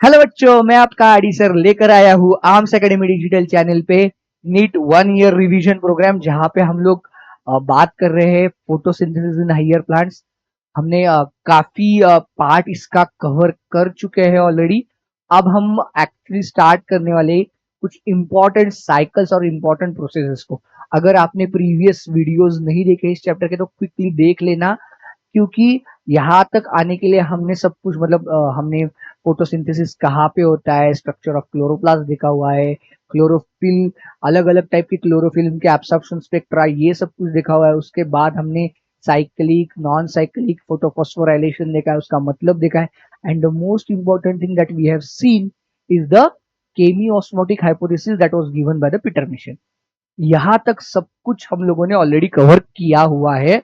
Hello बच्चों, मैं आपका आडी सर लेकर आया हूँ आर्म्स एकेडमी डिजिटल चैनल पे नीट 1 ईयर रिवीजन प्रोग्राम, जहाँ पे हम लोग बात कर रहे हैं फोटोसिंथेसिस इन हायर प्लांट्स। हमने काफी पार्ट इसका कवर कर चुके हैं ऑलरेडी। अब हम एक्चुअली स्टार्ट करने वाले कुछ इंपॉर्टेंट साइकिल्स और इंपॉर्टेंट प्रोसेसेस को। अगर आपने प्रीवियस वीडियोस नहीं देखे इस चैप्टर के तो क्विकली देख लेना, क्योंकि यहाँ तक आने के लिए हमने सब कुछ मतलब हमने फोटोसिंथेसिस कहाँ पे होता है, स्ट्रक्चर ऑफ क्लोरोप्लास्ट देखा हुआ है, क्लोरोफिल, अलग अलग टाइप की क्लोरोफिल के एब्सॉर्प्शन स्पेक्ट्रा, ये सब कुछ देखा हुआ है। उसके बाद हमने साइक्लिक नॉन साइक्लिक फोटोफॉस्फोराइलेशन देखा है, उसका मतलब देखा है। And the most important thing that we have seen is the chemiosmotic hypothesis that was given by the Peter Mitchell. यहाँ तक सब कुछ हम लोगों ने ऑलरेडी कवर किया हुआ है।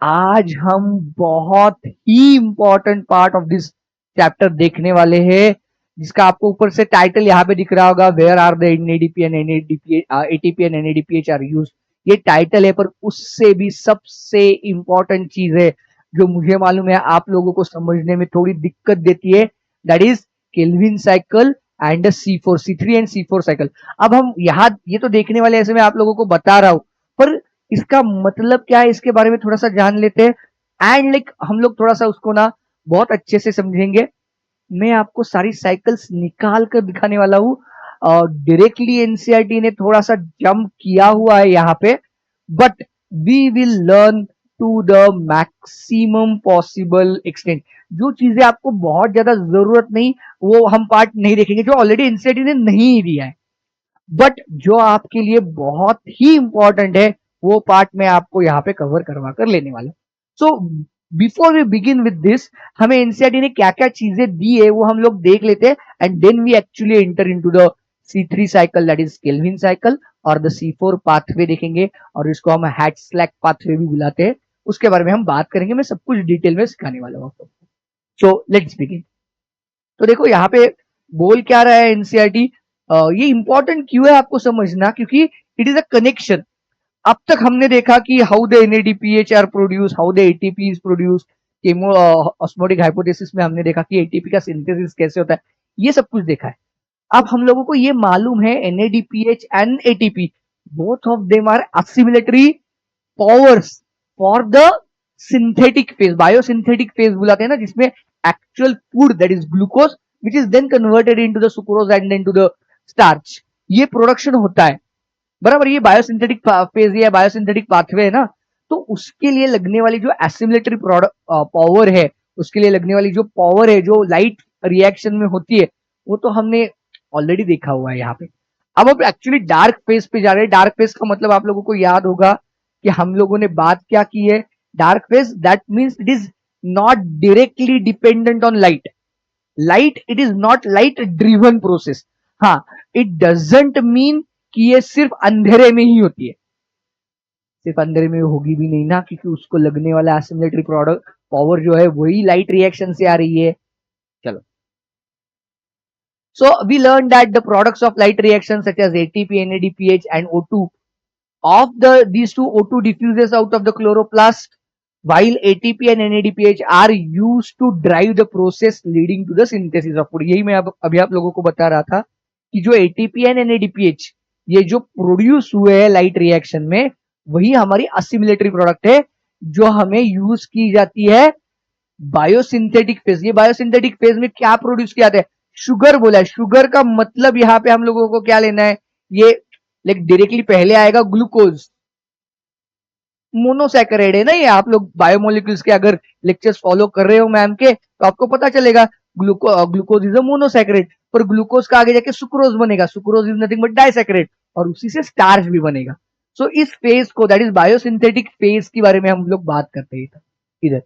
आज हम बहुत ही important part of this chapter देखने वाले हैं, जिसका आपको ऊपर से टाइटल यहाँ पे दिख रहा होगा, where are the NADP and ATP and NADPH are use. ये टाइटल है, पर उससे भी सबसे इंपॉर्टेंट चीज है जो मुझे मालूम है आप लोगों को समझने में थोड़ी दिक्कत देती है, that is Calvin cycle and C3 and C4 cycle. अब हम यहाँ ये तो देखने वाले, ऐसे मैं आप लोगों को बता रहा हूं, पर इसका मतलब क्या है इसके बारे में थोड़ा सा जान लेते हैं। एंड लाइक हम लोग थोड़ा सा उसको ना बहुत अच्छे से समझेंगे। मैं आपको सारी साइकिल्स निकाल कर दिखाने वाला हूँ। डायरेक्टली एनसीईआरटी ने थोड़ा सा जंप किया हुआ है यहाँ पे, but we will learn to the maximum possible extent. जो चीजें आपको बहुत ज्यादा जरूरत नहीं, वो हम पार्ट नहीं देखेंगे जो ऑलरेडी एनसीईआरटी ने नहीं दिया है, बट जो आपके लिए बहुत ही इंपॉर्टेंट है वो पार्ट मैं आपको यहाँ पे कवर करवा कर लेने वाला। So before we begin with this, हमें एनसीईआरटी ने क्या क्या चीजें दी है वो हम लोग देख लेते हैं, and then we actually enter into the C3 cycle, that is Calvin cycle, और द C4 पाथवे देखेंगे, और इसको हम हैट-स्लैक पाथवे भी बुलाते हैं। उसके बारे में हम बात करेंगे, मैं सब कुछ डिटेल में सिखाने वाला हूँ आपको। So let's begin. तो देखो यहाँ पे बोल क्या रहा है एनसीईआरटी, ये इंपॉर्टेंट क्यों है आपको समझना, क्योंकि इट इज अ कनेक्शन। अब तक हमने देखा कि how the NADPH are produce, how the ATP is produce, chemiosmotic hypothesis में हमने देखा कि एटीपी का सिंथेसिस कैसे होता है, ये सब कुछ देखा है। अब हम लोगों को ये मालूम है NADPH and ATP both of them are assimilatory powers for the synthetic phase, biosynthetic phase बुलाते हैं ना, जिसमें actual food that is glucose which is then converted into the sucrose and into the starch, ये production होता है। बराबर, ये biosynthetic phase या बायोसिंथेटिक पाथवे है ना। तो उसके लिए लगने वाली जो एसिमिलेटरी पावर है, उसके लिए लगने वाली जो पावर है जो लाइट रिएक्शन में होती है, वो तो हमने ऑलरेडी देखा हुआ है यहाँ पे। अब एक्चुअली डार्क फेज पे जा रहे हैं। डार्क फेज का मतलब आप लोगों को याद होगा कि हम लोगों ने बात क्या की है। Dark phase that means it is not directly dependent on light. Light, it is not light driven process. हाँ, इट डजेंट मीन कि ये सिर्फ अंधेरे में ही होती है। सिर्फ अंधेरे में होगी भी नहीं ना, क्योंकि उसको लगने वाला एसिमिलेटरी प्रोडक्ट पावर जो है वही लाइट रिएक्शन से आ रही है। चलो, so we learned that the products of light reactions such as ATP, NADPH and O2, of these two, O2 diffuses out of the chloroplast, while ATP and NADPH are used to drive the process leading to the synthesis of food। यही मैं अभी आप लोगों को बता रहा था कि जो ATP and NADPH ये जो प्रोड्यूस हुए हैं लाइट रिएक्शन में, वही हमारी असिमिलेटरी प्रोडक्ट है जो हमें यूज की जाती है बायोसिंथेटिक फेज। ये बायोसिंथेटिक फेज में क्या प्रोड्यूस किया जाता है? शुगर बोला है। शुगर का मतलब यहाँ पे हम लोगों को क्या लेना है, ये लाइक डायरेक्टली पहले आएगा ग्लूकोज, मोनोसैकेराइड है ना ये। आप लोग बायोमोलिक्यूल्स के अगर लेक्चर्स फॉलो कर रहे हो मैम के, तो आपको पता चलेगा ग्लूकोज इज अ मोनोसैकेराइड, पर ग्लूकोज का आगे जाके सुक्रोज बनेगा। Sucrose is nothing but disaccharide, और उसी से स्टार्च भी बनेगा। सो इस फेज को, दैट इज बायोसिंथेटिक फेज के बारे में हम लोग बात करते हैं इधर।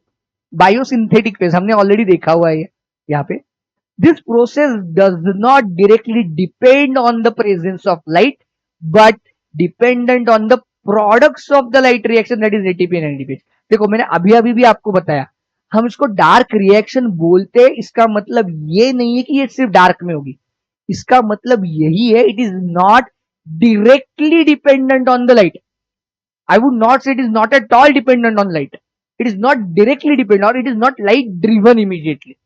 बायोसिंथेटिक फेज हमने ऑलरेडी देखा हुआ है यहाँ पे। This process does not directly depend on the presence of light, but dependent on the products of the light reaction, that is ATP and NADP. देखो, मैंने अभी अभी भी आपको बताया, हम इसको डार्क रिएक्शन बोलते हैं। इसका मतलब ये नहीं है कि ये सिर्फ डार्क में होगी, इसका मतलब यही है it is not directly dependent on the light. I would not say it is not at all dependent on light. It is not directly dependent, or it is not light driven immediately.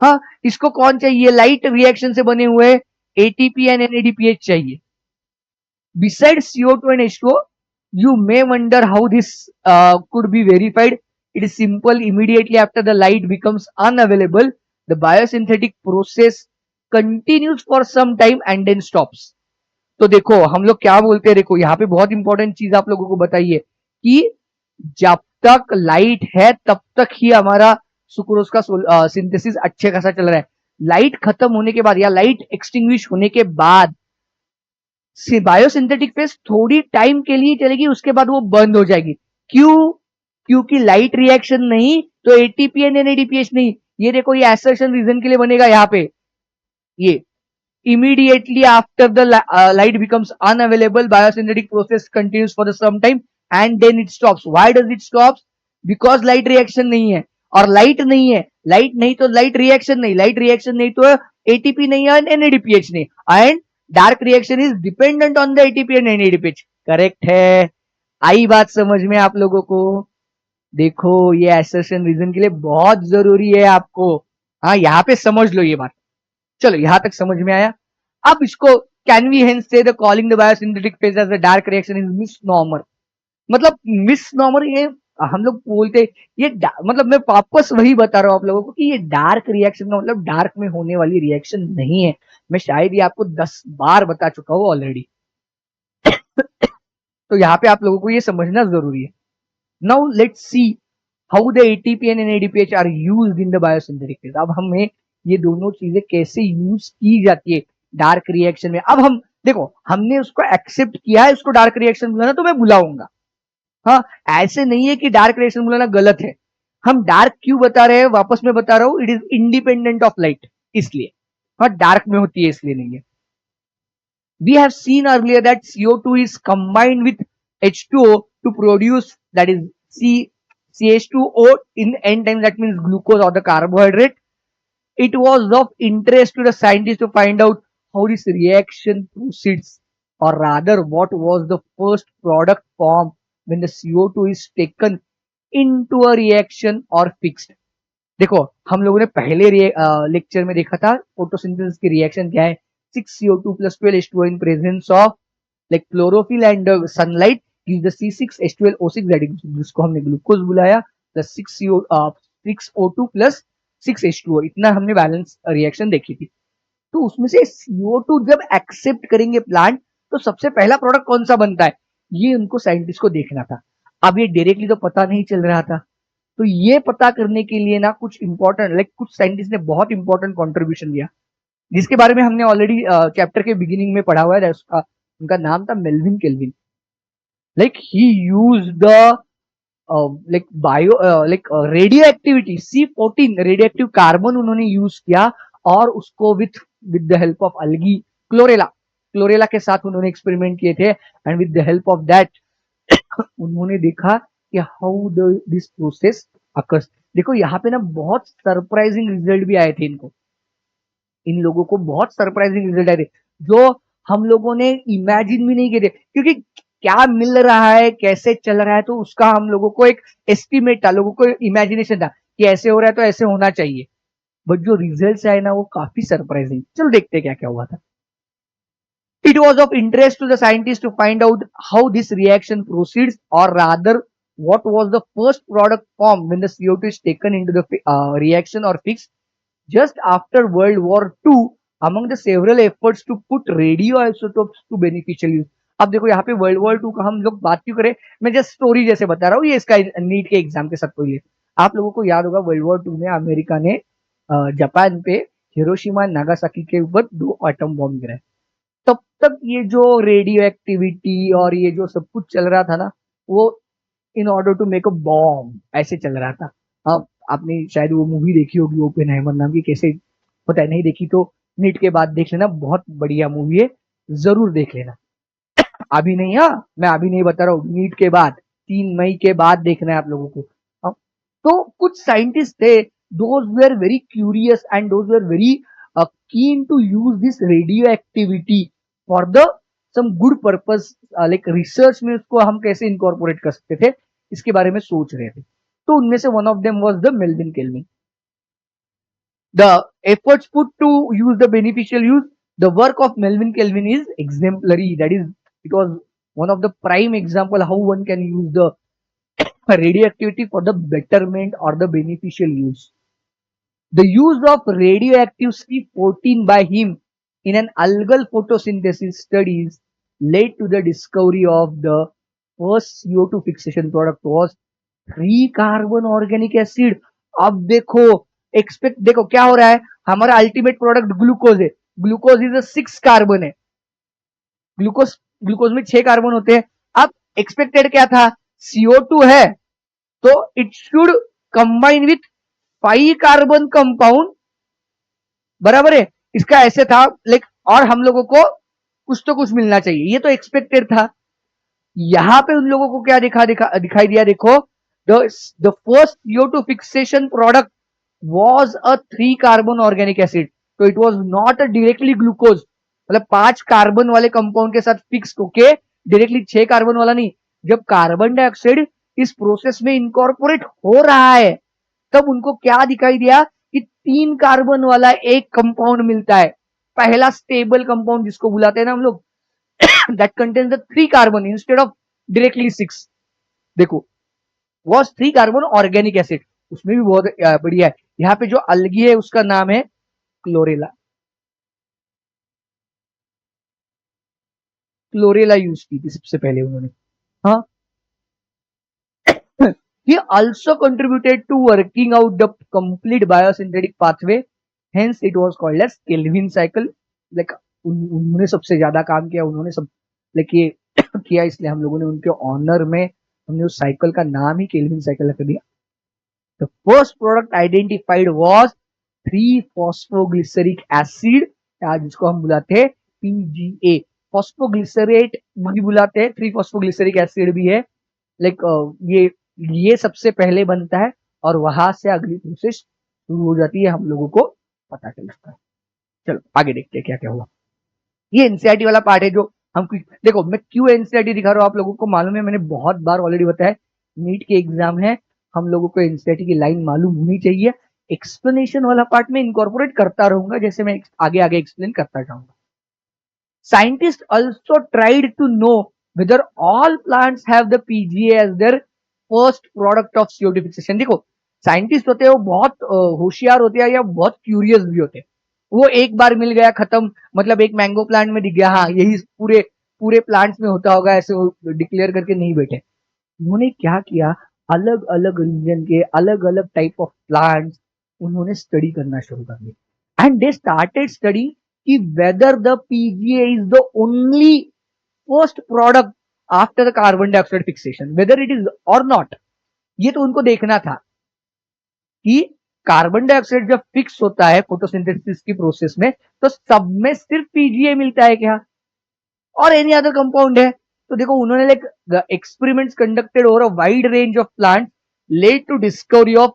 हाँ, इसको कौन चाहिए? Light reaction से बने हुए ATP and NADPH चाहिए. Besides CO2 and H2O, you may wonder how this could be verified. It is simple. Immediately after the light becomes unavailable, the biosynthetic process continues for some time and then stops. तो देखो हम लोग क्या बोलते हैं, देखो यहाँ पे बहुत इंपॉर्टेंट चीज आप लोगों को बताइए कि जब तक लाइट है तब तक ही हमारा सुक्रोज का सिंथेसिस अच्छे खासा चल रहा है. लाइट खत्म होने के बाद या लाइट एक्सटिंग्विश होने के बाद बायोसिंथेटिक फेज थोड़ी टाइम के लिए चलेगी, उसके बाद वो बंद हो जाएगी. क्यों? क्योंकि लाइट रिएक्शन नहीं तो एटीपी एंड एनएडीपीएच नहीं. ये देखो ये एसर्शन रीजन के लिए बनेगा यहाँ पे. ये immediately after the light becomes unavailable, biosynthetic process continues for some time and then it stops. Why does it stops? Because light reaction नहीं है और लाइट नहीं है. लाइट नहीं तो लाइट रिएक्शन नहीं, लाइट रिएक्शन नहीं तो एटीपी नहीं है, एनएडीपीएच नहीं. And dark reaction is dependent on the ATP and NADPH. Correct है. आई बात समझ में आप लोगों को? देखो ये एसर्शन रीजन के लिए बहुत जरूरी है आपको. हाँ यहाँ पे समझ लो ये बात. चलो यहां तक समझ में आया. अब इसको can we hence say the calling the biosynthetic phase as a dark reaction is misnomer. मतलब मिसनॉमर ये हम लोग बोलते ये मतलब मैं वापस वही बता रहा हूं आप लोगों को कि ये डार्क रिएक्शन का मतलब डार्क में होने वाली रिएक्शन नहीं है. मैं शायद ये आपको 10 बार बता चुका हूं ऑलरेडी. तो यहाँ पे आप लोगों को ये समझना जरूरी है. Now let's see how the ATP and NADPH are used in the biosynthetic phase. अब हमें ये दोनों चीजें कैसे यूज की जाती है डार्क रिएक्शन में. अब हम देखो हमने उसको एक्सेप्ट किया है, उसको डार्क रिएक्शन बुलाना तो मैं बुलाऊंगा. हाँ ऐसे नहीं है कि डार्क रिएक्शन बुलाना गलत है. हम डार्क क्यों बता रहे हैं वापस मैं बता रहा हूं, it is independent of light इसलिए. हाँ डार्क में होती है इसलिए नहीं है. We have seen earlier that CO2 is combined with H2O to produce that is CH2O in N times, that means glucose or the carbohydrate. It was of interest to the scientists to find out how this reaction proceeds, or rather what was the first product formed when the CO2 is taken into a reaction or fixed. देखो हम लोगों ने पहले lecture में देखा था photosynthesis की reaction क्या है. 6CO2 plus 12H2O in presence of like chlorophyll and sunlight gives the C6H12O6 that is जिसको हमने ग्लूकोज बुलाया plus 6O2 plus 6H2O. इतना हमने बैलेंस रिएक्शन देखी थी. तो उसमें से CO2 जब एक्सेप्ट करेंगे प्लांट तो सबसे पहला प्रोडक्ट कौन सा बनता है ये उनको साइंटिस्ट को देखना था. अब ये डायरेक्टली तो पता नहीं चल रहा था. तो ये पता करने के लिए ना कुछ इंपॉर्टेंट कुछ साइंटिस्ट ने बहुत इंपॉर्टेंट कॉन्ट्रीब्यूशन दिया जिसके बारे में हमने ऑलरेडी चैप्टर के बिगिनिंग में पढ़ा हुआ है. उसका उनका नाम था Melvin Calvin. He used the radio activity C14 radio active carbon उन्होंने यूज किया और उसको with the help of algae chlorella के साथ उन्होंने एक्सपेरिमेंट किए थे. And with the help of that उन्होंने देखा कि हाउ दिस प्रोसेस अकर्स. देखो यहाँ पे ना बहुत सरप्राइजिंग रिजल्ट भी आए थे इन लोगों को बहुत सरप्राइजिंग रिजल्ट आए थे जो हम लोगों ने इमेजिन भी नहीं किए थे. क्योंकि क्या मिल रहा है कैसे चल रहा है तो उसका हम लोगों को एक एस्टिमेट था, लोगों को इमेजिनेशन था कि ऐसे हो रहा है तो ऐसे होना चाहिए. बट जो रिजल्ट आए ना वो काफी सरप्राइजिंग. चलो देखते हैं क्या क्या हुआ था. It was of interest to the scientists to find out how this reaction proceeds, or rather what was the first product formed when the CO2 is taken into the reaction or fixed. Just after World War II, among the several efforts to put radioisotopes to beneficial use. अब देखो यहाँ पे world war 2 का हम लोग बात क्यों करें, मैं जस्ट स्टोरी जैसे बता रहा हूँ, ये इसका नीट के एग्जाम के साथ कोई ले. आप लोगों को याद होगा वर्ल्ड वॉर 2 में अमेरिका ने जापान पे हिरोशिमा नागासाकी के ऊपर 2 एटम बॉम्ब गिराए. तब तक ये जो रेडियो एक्टिविटी और ये जो सब कुछ चल रहा था ना वो in order to make a bomb ऐसे चल रहा था. अब आपने शायद वो मूवी देखी होगी ओपेनहाइमर नाम की, कैसे पता है नहीं देखी तो नीट के बाद देख लेना, बहुत बढ़िया मूवी है, जरूर देख लेना. अभी नहीं, हाँ मैं अभी नहीं बता रहा हूँ, नीट के बाद 3 मई के बाद देखना है आप लोगों को. तो कुछ साइंटिस्ट थे those were very curious and those were very keen to use this radioactivity for the some good purpose, like research में उसको हम कैसे इनकॉर्पोरेट कर सकते थे इसके बारे में सोच रहे थे. तो उनमें से one of them was the Melvin kelvin. The efforts put to use the beneficial use, the work of Melvin Kelvin is exemplary. That is, it was one of the prime example how one can use the radioactivity for the betterment or the beneficial use. The use of radioactive C14 by him in an algal photosynthesis studies led to the discovery of the first CO2 fixation product was 3 carbon organic acid. अब देखो, expect देखो क्या हो रहा है, हमारा ultimate product glucose है. Glucose is 6 carbon है. ग्लूकोज ग्लूकोज में 6 कार्बन होते हैं. अब एक्सपेक्टेड क्या था, CO2 है तो it should combine with 5 carbon compound. बराबर है, इसका ऐसे था लाइक, और हम लोगों को कुछ तो कुछ मिलना चाहिए, ये तो एक्सपेक्टेड था. यहां पे उन लोगों को क्या दिखाई दिया, देखो, the first CO2 fixation product was a 3 carbon organic acid. तो it was not directly glucose, मतलब 5 कार्बन वाले कंपाउंड के साथ फिक्स होके डायरेक्टली 6 कार्बन वाला नहीं. जब कार्बन डाइऑक्साइड इस प्रोसेस में इनकॉर्पोरेट हो रहा है तब उनको क्या दिखाई दिया कि 3 कार्बन वाला एक कंपाउंड मिलता है, पहला स्टेबल कंपाउंड जिसको बुलाते हैं ना हम लोग, that contains the 3 carbon instead of directly 6. देखो, वॉज 3 कार्बन ऑर्गेनिक एसिड, उसमें भी बहुत बढ़िया है. यहाँ पे जो अलगी है उसका नाम है क्लोरेला. क्लोरेला यूज की थी सबसे पहले उन्होंने. हाँ, he also contributed to working out the complete biosynthetic pathway, hence it was called as Kelvin cycle. like उन्होंने सबसे ज्यादा काम किया, उन्होंने सब लाइक ये किया, इसलिए हम लोगों ने उनके ऑनर में हमने उस साइकिल का नाम ही केल्विन साइकिल रख दिया. The first product identified was 3 phosphoglyceric acid, जिसको हम बुलाते हैं PGA. फॉस्फोग्लिसरेट भी बुलाते हैं, 3 फॉस्फोग्लिसरिक एसिड भी है. लाइक ये सबसे पहले बनता है और वहां से अगली प्रोसेस शुरू हो जाती है, हम लोगों को पता चलता है. चलो आगे देखते हैं क्या क्या हुआ. ये एनसीईआरटी वाला पार्ट है जो हम देखो, मैं क्यों एनसीईआरटी दिखा रहा हूं, आप लोगों को मालूम है, मैंने बहुत बार ऑलरेडी बताया, नीट के एग्जाम है, हम लोगों को एनसीईआरटी की लाइन मालूम होनी चाहिए. एक्सप्लेनेशन वाला पार्ट में इनकॉर्पोरेट करता रहूंगा, जैसे मैं आगे आगे एक्सप्लेन करता जाऊंगा. Scientist also tried to know whether all plants have the PGA as their first product of CO2 fixation. देखो, साइंटिस्ट होते हैं वो बहुत होशियार होते हैं या बहुत क्यूरियस भी होते हैं. वो एक बार मिल गया खत्म, मतलब एक मैंगो प्लांट में दिख गया, हाँ यही पूरे पूरे प्लांट्स में होता होगा, ऐसे वो डिक्लेयर करके नहीं बैठे. उन्होंने क्या किया, अलग अलग रीजन के अलग अलग टाइप ऑफ प्लांट्स उन्होंने स्टडी करना शुरू कर दिया. एंड दे स्टार्टेड स्टडी कि whether the PGA is the only first product after the carbon dioxide fixation, whether it is और नॉट. ये तो उनको देखना था कि कार्बन डाइऑक्साइड जब फिक्स होता है फोटोसिंथेसिस की प्रोसेस में तो सब में सिर्फ PGA मिलता है क्या, और एनी अदर कंपाउंड है. तो देखो, उन्होंने like experiments conducted over a wide range of plants led to discovery of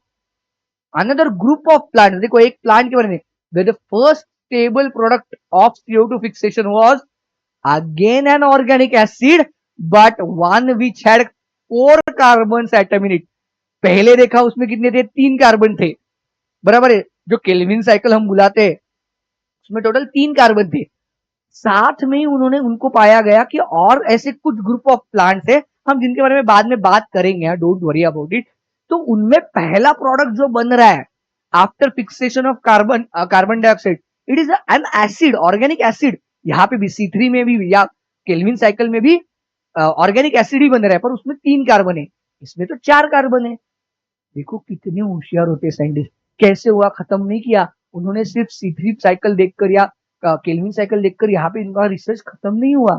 another group of plants. देखो, एक प्लांट के बारे में, the first stable product of CO2 fixation was again an organic acid but one which had 4 carbons at a minute. पहले देखा उसमें कितने थे, 3 कार्बन थे, बराबर है. जो केल्विन साइकिल हम बुलाते हैं उसमें टोटल 3 कार्बन थे. साथ में ही उन्होंने उनको पाया गया कि और ऐसे कुछ ग्रुप ऑफ प्लांट्स है, हम जिनके बारे में बाद में बात करेंगे, डोंट वरी अबाउट इट. तो उनमें पहला प्रोडक्ट जो बन रहा है after fixation of carbon dioxide, it is an acid, organic acid. यहाँ पे भी C3 में भी या केल्विन साइकिल में भी ऑर्गेनिक एसिड ही बन रहा है, पर उसमें 3 कार्बन है, इसमें तो 4 कार्बन है. देखो कितने होशियार होते हैं साइंटिस्ट. कैसे हुआ, खत्म नहीं किया उन्होंने, सिर्फ C3 साइकिल देखकर या केल्विन साइकिल देखकर यहाँ पे इनका रिसर्च खत्म नहीं हुआ.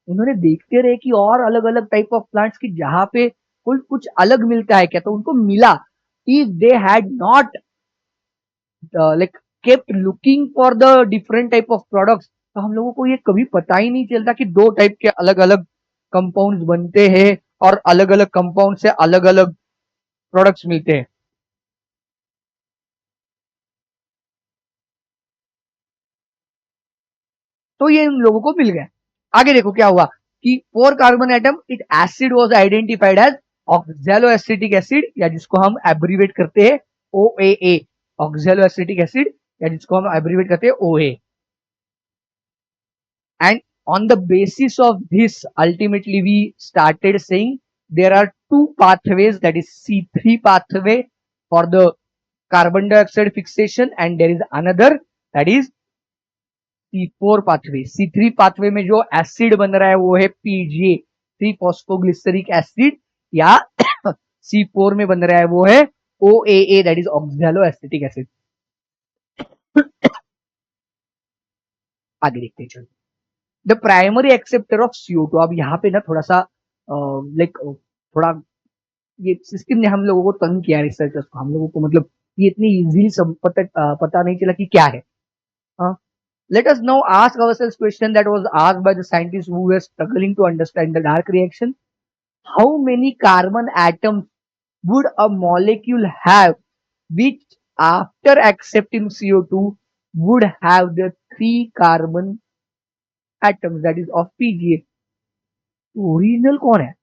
उन्होंने देखते रहे कि और अलग अलग टाइप ऑफ प्लांट्स की जहां पे कोई कुछ अलग मिलता है क्या, तो उनको मिला. If they had not like kept looking for the different type of products, तो हम लोगों को ये कभी पता ही नहीं चलता कि 2 टाइप के अलग अलग कंपाउंड्स बनते हैं और अलग अलग कंपाउंड से अलग अलग प्रोडक्ट्स मिलते हैं. तो ये इन लोगों को मिल गया. आगे देखो क्या हुआ कि 4 carbon atom, it acid was identified as oxaloacetic acid, या जिसको हम एब्रीवेट करते हैं OAA. ऑक्सैलो एसिटिक एसिड, या जिसको हम एब्रिवेट करते हैं OA. And on the basis of this, ultimately we started saying there are two pathways, that is C3 pathway for the carbon dioxide fixation, and there is another, that is C4 pathway. C3 pathway में जो acid बन रहा है वो है PGA, 3 phosphoglyceric acid, या C4 में बन रहा है वो है OAA, that is oxalo acetic acid. आगे देखते हैं. The primary acceptor of CO2. अब यहाँ पे ना थोड़ा सा लाइक थोड़ा ये सिस्टम ने हम लोगों को तंग किया, रिसर्चर्स को, हम लोगों को, मतलब ये इतनी इजीली सब पता नहीं चला कि क्या है. Let us now ask ourselves question that was asked by the scientists who were struggling to understand the dark reaction. How many carbon atoms would a molecule have which after accepting CO2 would have the 3 carbon atoms, that is of PGA. Original कौन है?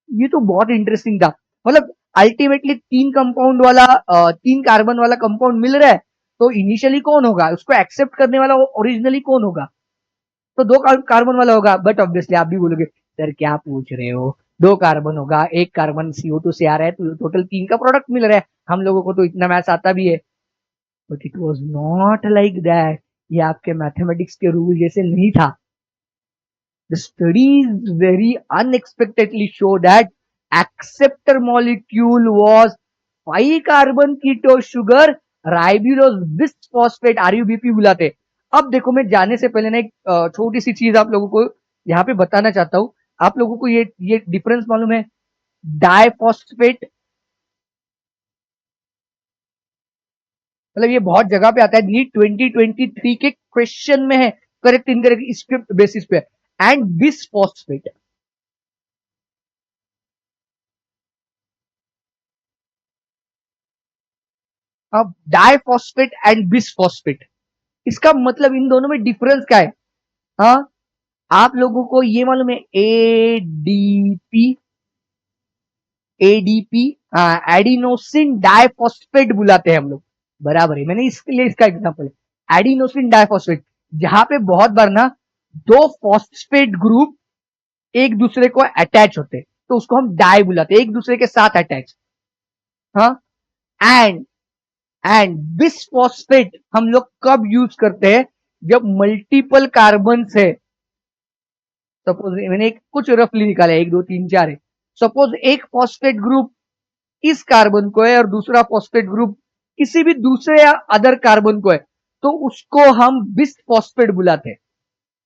ये तो बहुत interesting था. मतलब ultimately 3 carbon वाला compound मिल रहा है, तो इनिशियली कौन होगा? उसको एक्सेप्ट करने वाला ओरिजिनली कौन होगा? तो 2 कार्बन वाला होगा. बट ऑब्वियसली आप भी बोलोगे सर क्या पूछ रहे हो, 2 कार्बन होगा, 1 कार्बन CO2 से आ रहा है, तो टोटल 3 का प्रोडक्ट मिल रहा है. हम लोगों को तो इतना मैथ्स आता भी है. But it was not like that. ये आपके मैथमेटिक्स के रूल जैसे नहीं था. The studies very unexpectedly show that acceptor molecule was 5 carbon keto sugar ribulose bisphosphate, RUBP बुलाते. अब देखो, मैं जाने से पहले ना एक छोटी सी चीज आप लोगों को यहाँ पे बताना चाहता हूँ. आप लोगों को ये डिफरेंस मालूम है? डाइफॉस्फेट, मतलब ये बहुत जगह पे आता है. नीट 2023 के क्वेश्चन में है, करेक्ट इनकरेक्ट स्क्रिप्ट बेसिस पे. एंड बिसफॉस्फेट, अब डाइफॉस्फेट एंड बिसफॉस्फेट, इसका मतलब इन दोनों में डिफरेंस क्या है? हाँ, आप लोगों को ये मालूम है? एडीपी, एडीपी एडिनोसिन डाइफॉस्फेट बुलाते हैं हम लोग. बराबर है, मैंने इसके लिए इसका एग्जांपल है एडिनोसिन डाइफॉस्फेट. जहां पे बहुत बार ना 2 फॉस्फेट ग्रुप एक दूसरे को अटैच होते, तो उसको हम डाई बुलाते हैं, एक दूसरे के साथ अटैच. हाँ, एंड बिसफॉस्फेट हम लोग कब यूज करते हैं? जब मल्टीपल कार्बन है. सपोज मैंने कुछ रफली निकाला है, 1 2 3 4 है. सपोज एक फॉस्फेट ग्रुप इस कार्बन को है और दूसरा फॉस्फेट ग्रुप किसी भी दूसरे या अदर कार्बन को है, तो उसको हम बिसफॉस्फेट बुलाते हैं.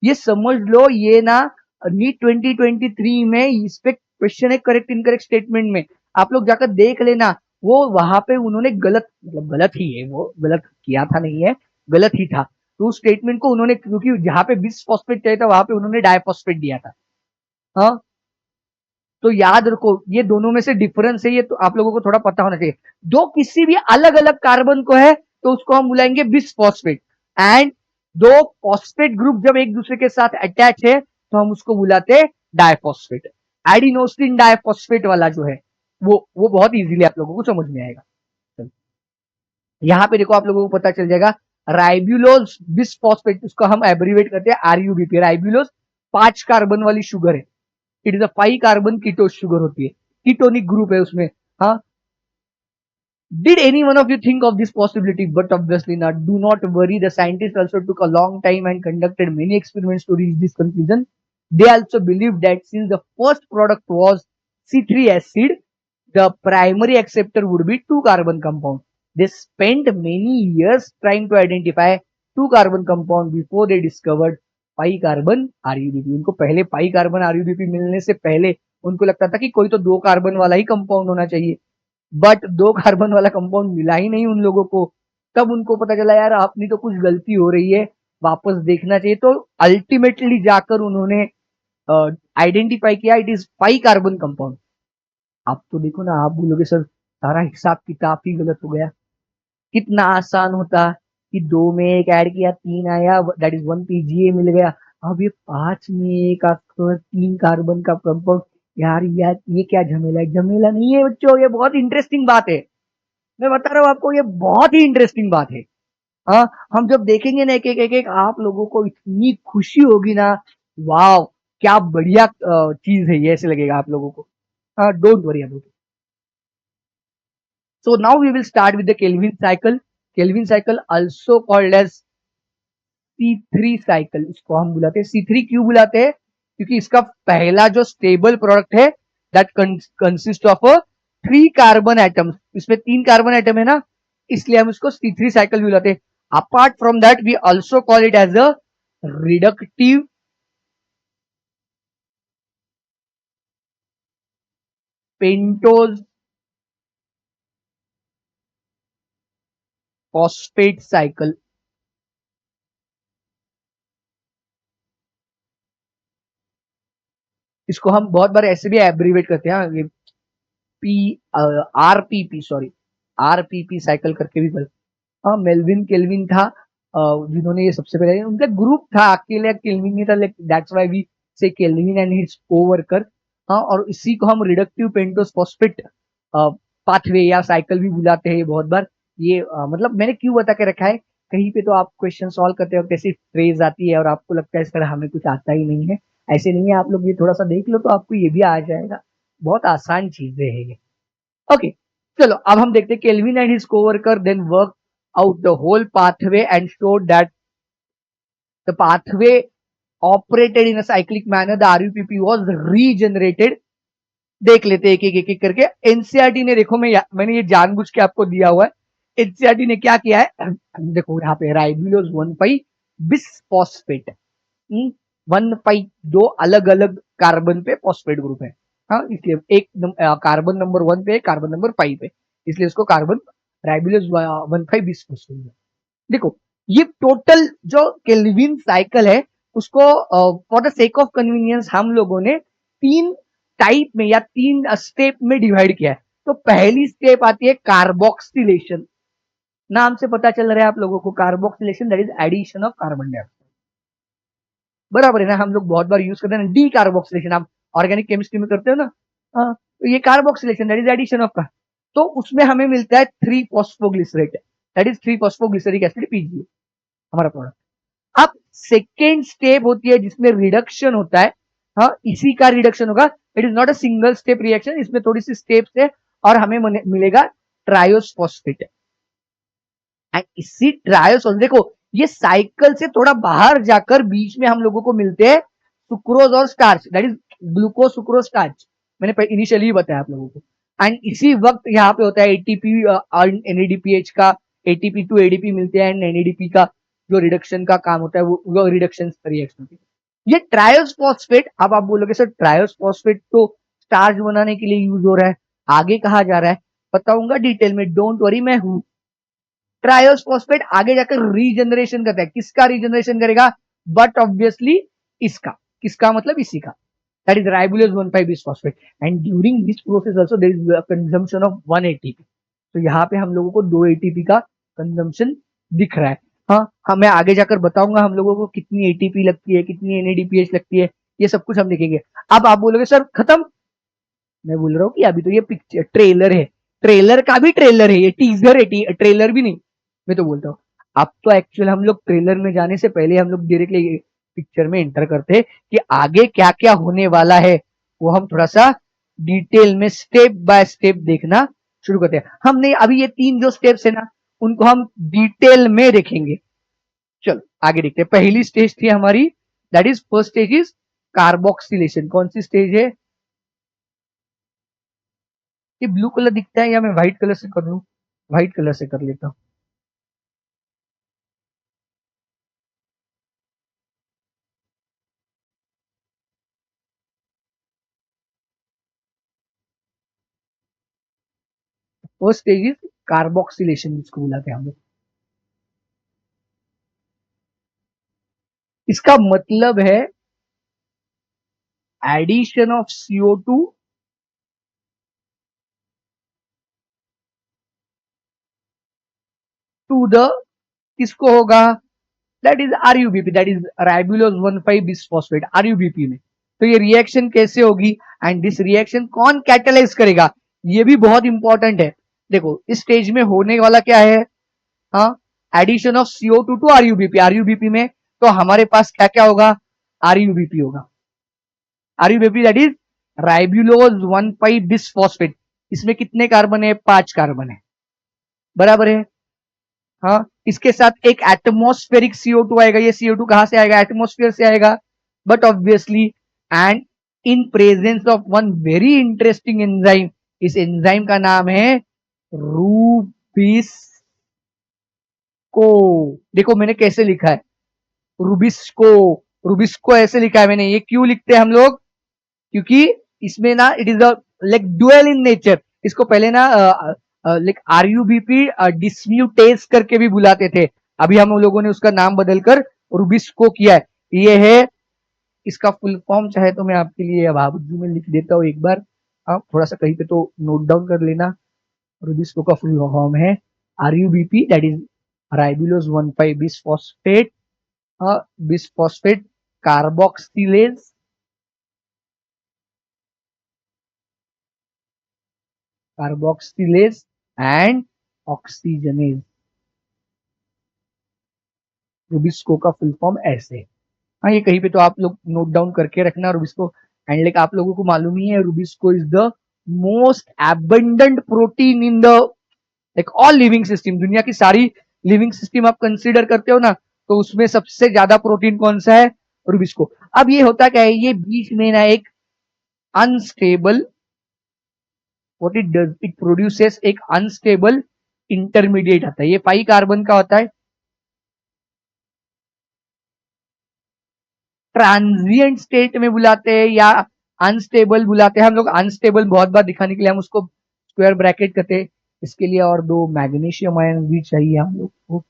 ये समझ लो. ये ना नीट 2023 में इस पे क्वेश्चन है, करेक्ट इनकरेक्ट स्टेटमेंट में. आप लोग जाकर देख लेना. वो वहां पे उन्होंने गलत, मतलब गलत ही है, वो गलत किया था, नहीं है, गलत ही था. तो उस स्टेटमेंट को उन्होंने, क्योंकि जहां पे बिसफॉस्फेट चाहिए था वहां पे उन्होंने डाइफॉस्फेट दिया था. हाँ, तो याद रखो ये दोनों में से डिफरेंस है, ये तो आप लोगों को थोड़ा पता होना चाहिए. दो किसी भी अलग अलग कार्बन को है तो उसको हम बुलाएंगे बिसफॉस्फेट. एंड 2 फॉस्फेट ग्रुप जब एक दूसरे के साथ अटैच है तो हम उसको बुलाते हैं डाइफॉस्फेट. एडिनोसिन डाइफॉस्फेट वाला जो है वो बहुत इजीली आप लोगों को समझ में आएगा. यहां पे देखो, आप लोगों को पता चल जाएगा. राइब्यूलोज बिसफॉस्फेट, उसको हम एब्रीवेट करते हैं RUBP. राइब्यूलोज 5 कार्बन वाली शुगर है. It is a 5 carbon keto sugar होती है, कीटोनिक ग्रुप है उसमें. हाँ, did any one of you think of this possibility? But obviously not. Do not worry, the scientists also took a long time and conducted many experiments to reach this conclusion. They also believed that since the first product was C3 acid, the primary acceptor would be 2 carbon compound. They spent many years trying to identify 2 carbon compound before they discovered pi carbon RUBP. उनको पहले पाई carbon RUBP मिलने से पहले उनको लगता था कि कोई तो 2 कार्बन वाला ही कंपाउंड होना चाहिए. बट 2 कार्बन वाला कंपाउंड मिला ही नहीं उन लोगों को. तब उनको पता चला यार अपनी तो कुछ गलती हो रही है, वापस देखना चाहिए. तो अल्टीमेटली जाकर उन्होंने आइडेंटिफाई किया इट इज 5 कार्बन कंपाउंड. आप तो देखो ना, आप बोलोगे सर सारा हिसाब किताब ही गलत हो गया. कितना आसान होता कि 2 में 1 ऐड किया, 3 आया, दैट इज 1 PGA मिल गया. अब ये 5 में 1 आपको 3 कार्बन का कंपाउंड. यार ये क्या झमेला है? झमेला नहीं है बच्चों, ये बहुत इंटरेस्टिंग बात है. मैं बता रहा हूँ आपको, ये बहुत ही इंटरेस्टिंग बात है। हाँ, हम जब देखेंगे ना एक एक आप लोगों को इतनी खुशी होगी ना, वाह क्या बढ़िया चीज है ये, ऐसे लगेगा आप लोगों को। हाँ, don't worry about it. So now we will start with the Kelvin cycle. Kelvin cycle also called as C3 cycle, इसको हम बुलाते हैं C3। क्यों बुलाते हैं? क्योंकि इसका पहला जो स्टेबल प्रोडक्ट है that consist of 3 carbon atoms, इसमें 3 कार्बन एटम है ना, इसलिए हम इसको C3 साइकिल बुलाते हैं। Apart from that we also call it as a reductive pentose phosphate cycle. इसको हम बहुत बार ऐसे भी एब्रीवेट करते हैं, ये P RPP, sorry RPP cycle करके भी बोलते। हाँ, मेल्विन केल्विन था जिन्होंने ये सबसे पहले, उनका ग्रुप था, अकेले केल्विन नहीं था, दैट्स व्हाई वी से केल्विन एंड हिज कोवर्कर। हाँ, और इसी को हम रिडक्टिव पेंटोस फॉस्फेट पाथवे या साइकिल भी बुलाते हैं बहुत बार। ये मतलब मैंने क्यों बता के रखा है, कहीं पे तो आप क्वेश्चन सॉल्व करते हो कैसी फ्रेज आती है और आपको लगता है इस तरह हमें कुछ आता ही नहीं है। ऐसे नहीं है, आप लोग ये थोड़ा सा देख लो तो आपको ये भी आ जाएगा। बहुत आसान चीजें है ये। ओके, चलो अब हम देखते हैं Calvin and his coworker then work out the whole pathway and showed that the pathway operated in a cyclic manner. The RUPP was regenerated. देख लेते हैं एक करके। एनसीईआरटी ने, देखो मैंने ये जानबूझ के आपको दिया हुआ है। एनसीईआरटी ने क्या किया है, देखो यहाँ पे राइबुलोज 1,5 बिसफॉस्फेट, 1,5 दो अलग अलग कार्बन पे फॉस्फेट ग्रुप है। हाँ, इसलिए एक कार्बन नंबर 1 पे, कार्बन नंबर 5 पे, इसलिए इसको कार्बन राइबुलोज 1,5 बिसफॉस्फेट। देखो ये टोटल जो केल्विन साइकिल है उसको for the sake of convenience हम लोगों ने 3 टाइप में या 3 स्टेप में डिवाइड किया है। तो पहली स्टेप आती है कार्बोक्सिलेशन। नाम से पता चल रहा है आप लोगों को, carboxylation that is addition of carbon dioxide. बराबर है ना, हम लोग बहुत बार यूज करते हैं डी कार्बोक्सिलेशन, आप ऑर्गेनिक केमिस्ट्री में करते हो ना। हाँ, तो ये carboxylation that is addition of का, तो उसमें हमें मिलता है 3 phosphoglycerate that is 3 phosphoglyceric acid PGA, हमारा प्रोडक्ट। अब सेकेंड स्टेप होती है जिसमें रिडक्शन होता है। हाँ, इसी का रिडक्शन होगा, it is not a single step reaction, इसमें थोड़ी सी स्टेप्स है और हमें मिलेगा ट्रायोस फॉस्फेट। एंड इसी ट्रायोस, देखो ये साइकिल से थोड़ा बाहर जाकर बीच में हम लोगों को मिलते हैं सुक्रोज और starch that is glucose sucrose starch, मैंने इनिशियली ही बताया आप लोगों को। एंड इसी वक्त यहाँ पे होता है एटीपी एनएडीपीएच का, एटीपी टू एडीपी मिलते हैं एंड एनएडीपी का जो रिडक्शन का काम होता है वो रिडक्शन रिएक्शन होती है। ये ट्रायोस फॉस्फेट, अब आप बोलोगे सर ट्रायोस फॉस्फेट तो स्टार्च बनाने के लिए यूज हो रहा है, आगे कहा जा रहा है बताऊंगा डिटेल में, डोंट वरी मैं हूं। ट्रायोस फॉस्फेट आगे जाकर रीजनरेशन करता है, किसका रीजनरेशन करेगा, बट ऑब्वियसली इसका, किसका मतलब इसी का, that is ribulose 1,5 bisphosphate, and during this process also there is a consumption of 1 ATP। तो यहाँ पे हम लोगों को 2 ATP का कंजम्पशन दिख रहा है। हाँ, मैं आगे जाकर बताऊंगा हम लोगों को कितनी एटीपी लगती है, कितनी NADPH लगती है, ये सब कुछ हम देखेंगे। अब आप बोलोगे सर खत्म, मैं बोल रहा हूँ कि अभी तो ये पिक्चर ट्रेलर है, ट्रेलर का भी ट्रेलर है, ये टीजर है, ट्रेलर भी नहीं। मैं तो बोलता हूँ अब तो एक्चुअल हम लोग ट्रेलर में जाने से पहले हम लोग डायरेक्टली पिक्चर में एंटर करते हैं कि आगे क्या क्या होने वाला है, वो हम थोड़ा सा डिटेल में स्टेप बाय स्टेप देखना शुरू करते हैं। हमने अभी ये 3 जो स्टेप्स है ना उनको हम डिटेल में देखेंगे। चलो आगे देखते हैं। पहली स्टेज थी हमारी, that is first stage is carboxylation. कौन सी स्टेज है, ये ब्लू कलर दिखता है या मैं व्हाइट कलर से कर लूं, व्हाइट कलर से कर लेता हूं। फर्स्ट स्टेज इज कार्बोक्सिलेशन जिसको बुलाते हैं हम लोग। इसका मतलब है addition of CO2 to the, किसको होगा, that is RUBP, that is ribulose 1,5 bisphosphate, RUBP में। तो ये रिएक्शन कैसे होगी एंड दिस रिएक्शन कौन कैटलाइज करेगा, ये भी बहुत इंपॉर्टेंट है। देखो इस स्टेज में होने वाला क्या है, हाँ, addition of CO2 to RUBP. RUBP में तो हमारे पास क्या क्या होगा, आरयूबीपी होगा। RUBP that is ribulose 1,5 bisphosphate. इसमें कितने कार्बन है, 5 कार्बन है, बराबर है। हाँ, इसके साथ एक एटमॉस्फेरिक CO2 आएगा। ये CO2 कहां से आएगा, एटमॉस्फेयर से आएगा। But obviously and in presence of one very interesting enzyme, इस एंजाइम का नाम है रूबिस्को। देखो मैंने कैसे लिखा है, रूबिस्को। रूबिस्को ऐसे लिखा है मैंने। ये क्यों लिखते हैं हम लोग, क्योंकि इसमें ना it is like dual in nature. इसको पहले ना लाइक आरयूबीपी डिस्म्यूटेज करके भी बुलाते थे। अभी हम लोगों ने उसका नाम बदलकर रूबिस्को किया है। ये है इसका फुल फॉर्म। चाहे तो मैं आपके लिए बाबूजी में लिख देता हूँ एक बार, आप थोड़ा सा कहीं पे तो नोट डाउन कर लेना। रूबिस्को का फुल फॉर्म है RuBP that is ribulose 1,5 bisphosphate, bisphosphate carboxylase, carboxylase and oxygenase. Rubisco का फुल फॉर्म ऐसे। हाँ, ये कहीं पे तो आप लोग नोट डाउन करके रखना रूबिस्को। एंड लाइक आप लोगों को मालूम ही है, rubisco is the most abundant protein in the like all living system. दुनिया की सारी लिविंग सिस्टम आप कंसीडर करते हो ना, तो उसमें सबसे ज्यादा प्रोटीन कौन सा है, रूबिस्को। अब ये होता क्या है, ये बीच में ना एक unstable, what it does, it produces एक अनस्टेबल इंटरमीडिएट आता है। ये 5 कार्बन का होता है, ट्रांजिएंट स्टेट में बुलाते हैं या अनस्टेबल बुलाते हैं हम लोग। अनस्टेबल बहुत बार दिखाने के लिए हम उसको स्क्वायर ब्रैकेट करते हैं। इसके लिए और 2 मैग्नीशियम आयन भी चाहिए हम लोग को,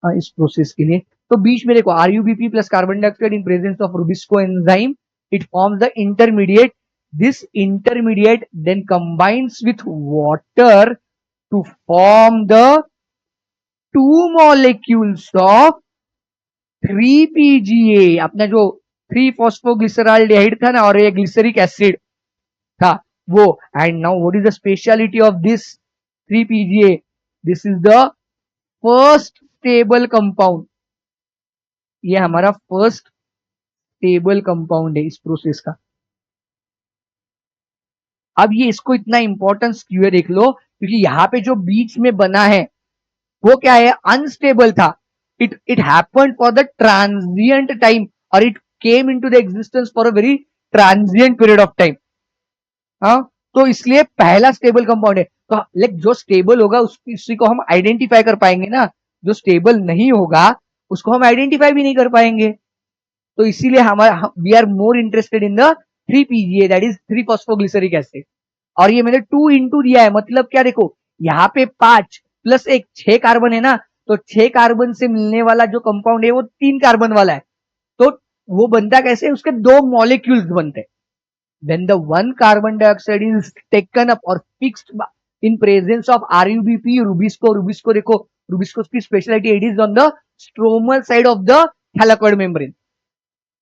इस प्रोसेस के लिए। तो बीच में देखो RUBP plus carbon dioxide in presence of rubisco enzyme, it forms the intermediate. This intermediate then combines with water to form the 2 molecules of 3PGA। अपना जो 3 फॉस्फोग्लिसराल्डिहाइड था ना, और ये ग्लिसरिक एसिड था वो। And now what is the speciality of this 3PGA, this is the first stable compound. ये हमारा फर्स्ट स्टेबल कंपाउंड है इस प्रोसेस का। अब ये इसको इतना इंपॉर्टेंस क्यों है देख लो, क्योंकि यहां पे जो बीच में बना है वो क्या है, अनस्टेबल था। It happened for the transient time, और it came into the existence for a very transient period of time. हाँ, तो इसलिए पहला स्टेबल कंपाउंड है। तो लाइक जो स्टेबल होगा उसी को हम आइडेंटिफाई कर पाएंगे ना, जो स्टेबल नहीं होगा उसको हम आइडेंटिफाई भी नहीं कर पाएंगे। तो इसीलिए हमारा we are more interested in the 3PGA that is 3 phosphoglyceric acid. और ये मैंने 2 इंटू दिया है, मतलब क्या, देखो यहाँ पे 5 प्लस 1 6 कार्बन है ना, तो 6 कार्बन से मिलने वाला जो कंपाउंड है वो 3 कार्बन वाला है। तो वो बनता कैसे, उसके 2 मॉलिक्यूल्स बनते हैं। When the 1 carbon dioxide is taken up or fixed in presence of RUBP, Rubisco देखो, Rubisco की speciality, it is on the stromal side of the thylakoid membrane,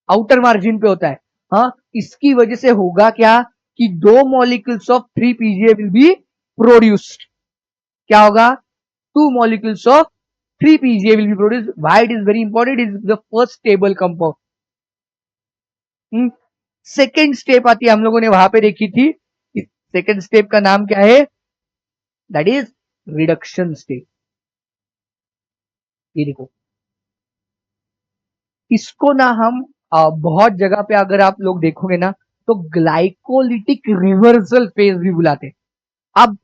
outer margin पे होता है। हाँ, इसकी वजह से होगा क्या कि 2 molecules of 3PGA will be produced. क्या होगा, 2 molecules of 3PGA will be produced. Why it is very important, it is the first stable compound. Second step आती है, हम लोगों ने वहां पे देखी थी। सेकेंड स्टेप का नाम क्या है, दैट इज रिडक्शन स्टेप। ये देखो, इसको ना हम बहुत जगह पे अगर आप लोग देखोगे ना, तो ग्लाइकोलिटिक रिवर्सल फेज भी बुलाते हैं। अब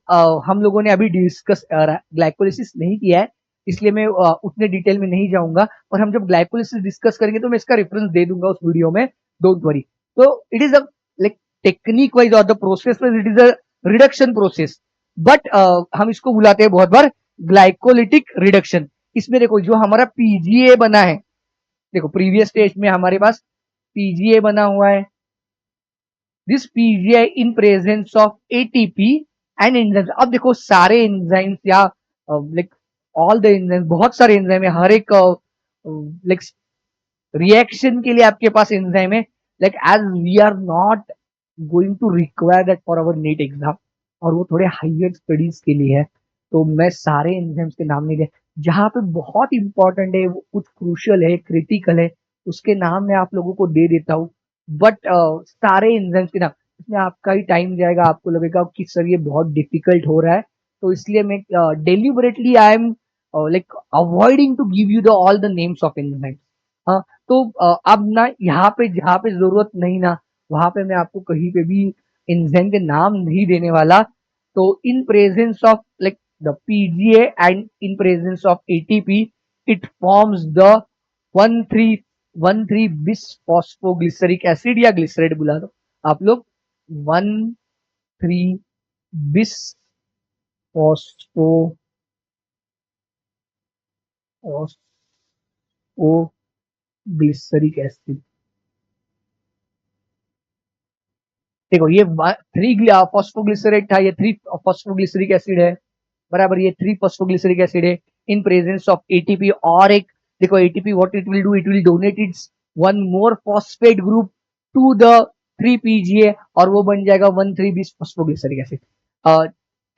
हम लोगों ने अभी डिस्कस ग्लाइकोलिसिस नहीं किया है, इसलिए मैं उतने डिटेल में नहीं जाऊंगा। और हम जब ग्लाइकोलिसिस डिस्कस करेंगे तो मैं इसका रेफरेंस दे दूंगा उस वीडियो में, डोंट वरी। तो it is a like technique wise और the process wise it is a reduction process. But हम इसको बुलाते हैं बहुत बार ग्लाइकोलिटिक रिडक्शन। इसमें देखो जो हमारा पीजीए बना है, देखो प्रीवियस स्टेज में हमारे पास पीजीए बना हुआ है। This PGI in presence of ATP and enzymes. अब देखो सारे एंजाइम्स या लाइक ऑल द एंजाइम्स, बहुत सारे एंजाइम है, हर एक लाइक रिएक्शन के लिए आपके पास एंजाइम है। Like as we are not going to require that for our NEET exam, और वो थोड़े हायर स्टडीज के लिए है, तो मैं सारे एंजाइम्स के नाम नहीं दे, जहाँ पे बहुत इंपॉर्टेंट है, वो कुछ क्रूशियल है, क्रिटिकल है, उसके नाम मैं आप लोगों को दे देता हूँ। बट सारे एंजाइम्स के नाम, इसमें आपका ही टाइम जाएगा, आपको लगेगा कि सर ये बहुत डिफिकल्ट हो रहा है, तो इसलिए मैं deliberately I am like avoiding to give you the all the names of enzymes. हाँ, तो अब ना यहाँ पे जहाँ पे जरूरत नहीं ना, वहां पे मैं आपको कहीं पे भी एंजाइम के नाम नहीं देने वाला। तो इन presence of like the PGA and in presence of ATP, it forms the 1,3 बिस फॉस्फोग्लिसरिक एसिड या ग्लिसराइड बुला दो आप लोग। 1,3 बिस फॉस्फोग्लिसरिक एसिड। देखो ये 3 फॉस्फोग्लिसरेट था, ये 3 फॉस्फोग्लिसरिक एसिड है, बराबर, ये 3 फॉस्फोग्लिसरिक एसिड है इन प्रेजेंस ऑफ एटीपी। और एक देखो ATP what it will do, it will donate its one more phosphate group to the 3 PGA, और वो बन जाएगा 1,3 बिस फॉस्फोग्लिसरिक एसिड।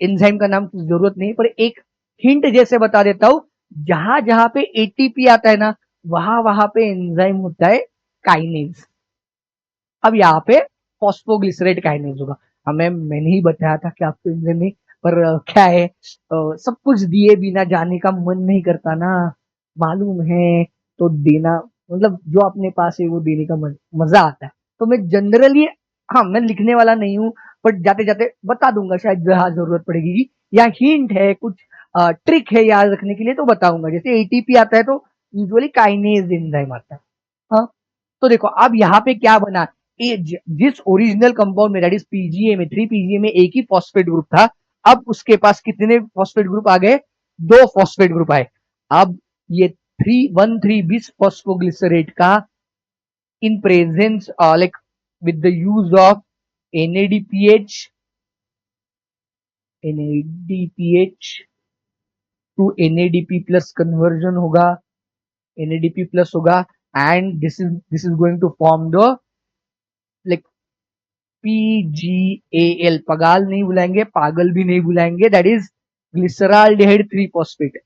एंजाइम का नाम की जरूरत नहीं, पर एक हिंट जैसे बता देता हूं, जहां जहां पे एटीपी आता है ना, वहां वहां पे एंजाइम होता है काइनेज। अब यहाँ पे फॉस्फोग्लिसरेट काइनेज होगा। हमें मैंने ही बताया था कि आपको इंजन नहीं, पर क्या है, सब कुछ दिए बिना जाने का मन नहीं करता ना, मालूम है, तो देना, मतलब जो अपने पास है वो देने का मजा आता है। तो मैं जनरली, हाँ मैं लिखने वाला नहीं हूँ, बट जाते जाते बता दूंगा शायद जहाँ जरूरत पड़ेगी, या हिंट है कुछ, ट्रिक है याद रखने के लिए तो बताऊंगा। जैसे एटीपी आता है तो यूजुअली काइनेज एंजाइम आता है। हाँ, तो देखो अब यहाँ पे क्या बना, जिस ओरिजिनल कंपाउंड में दैट इज पीजीए में, 3 पीजीए में एक ही फॉस्फेट ग्रुप था, अब उसके पास कितने फॉस्फेट ग्रुप आ गए, 2 फॉस्फेट ग्रुप आए। अब ये 3 1 3 बिस फॉस्फोग्लिसरेट का in presence like with the use of NADPH, NADPH to NADP plus conversion होगा, NADP प्लस होगा, and this is going to form the like PGAL, पगाल नहीं बुलाएंगे, पागल भी नहीं बुलाएंगे, that is glyceraldehyde 3 phosphate.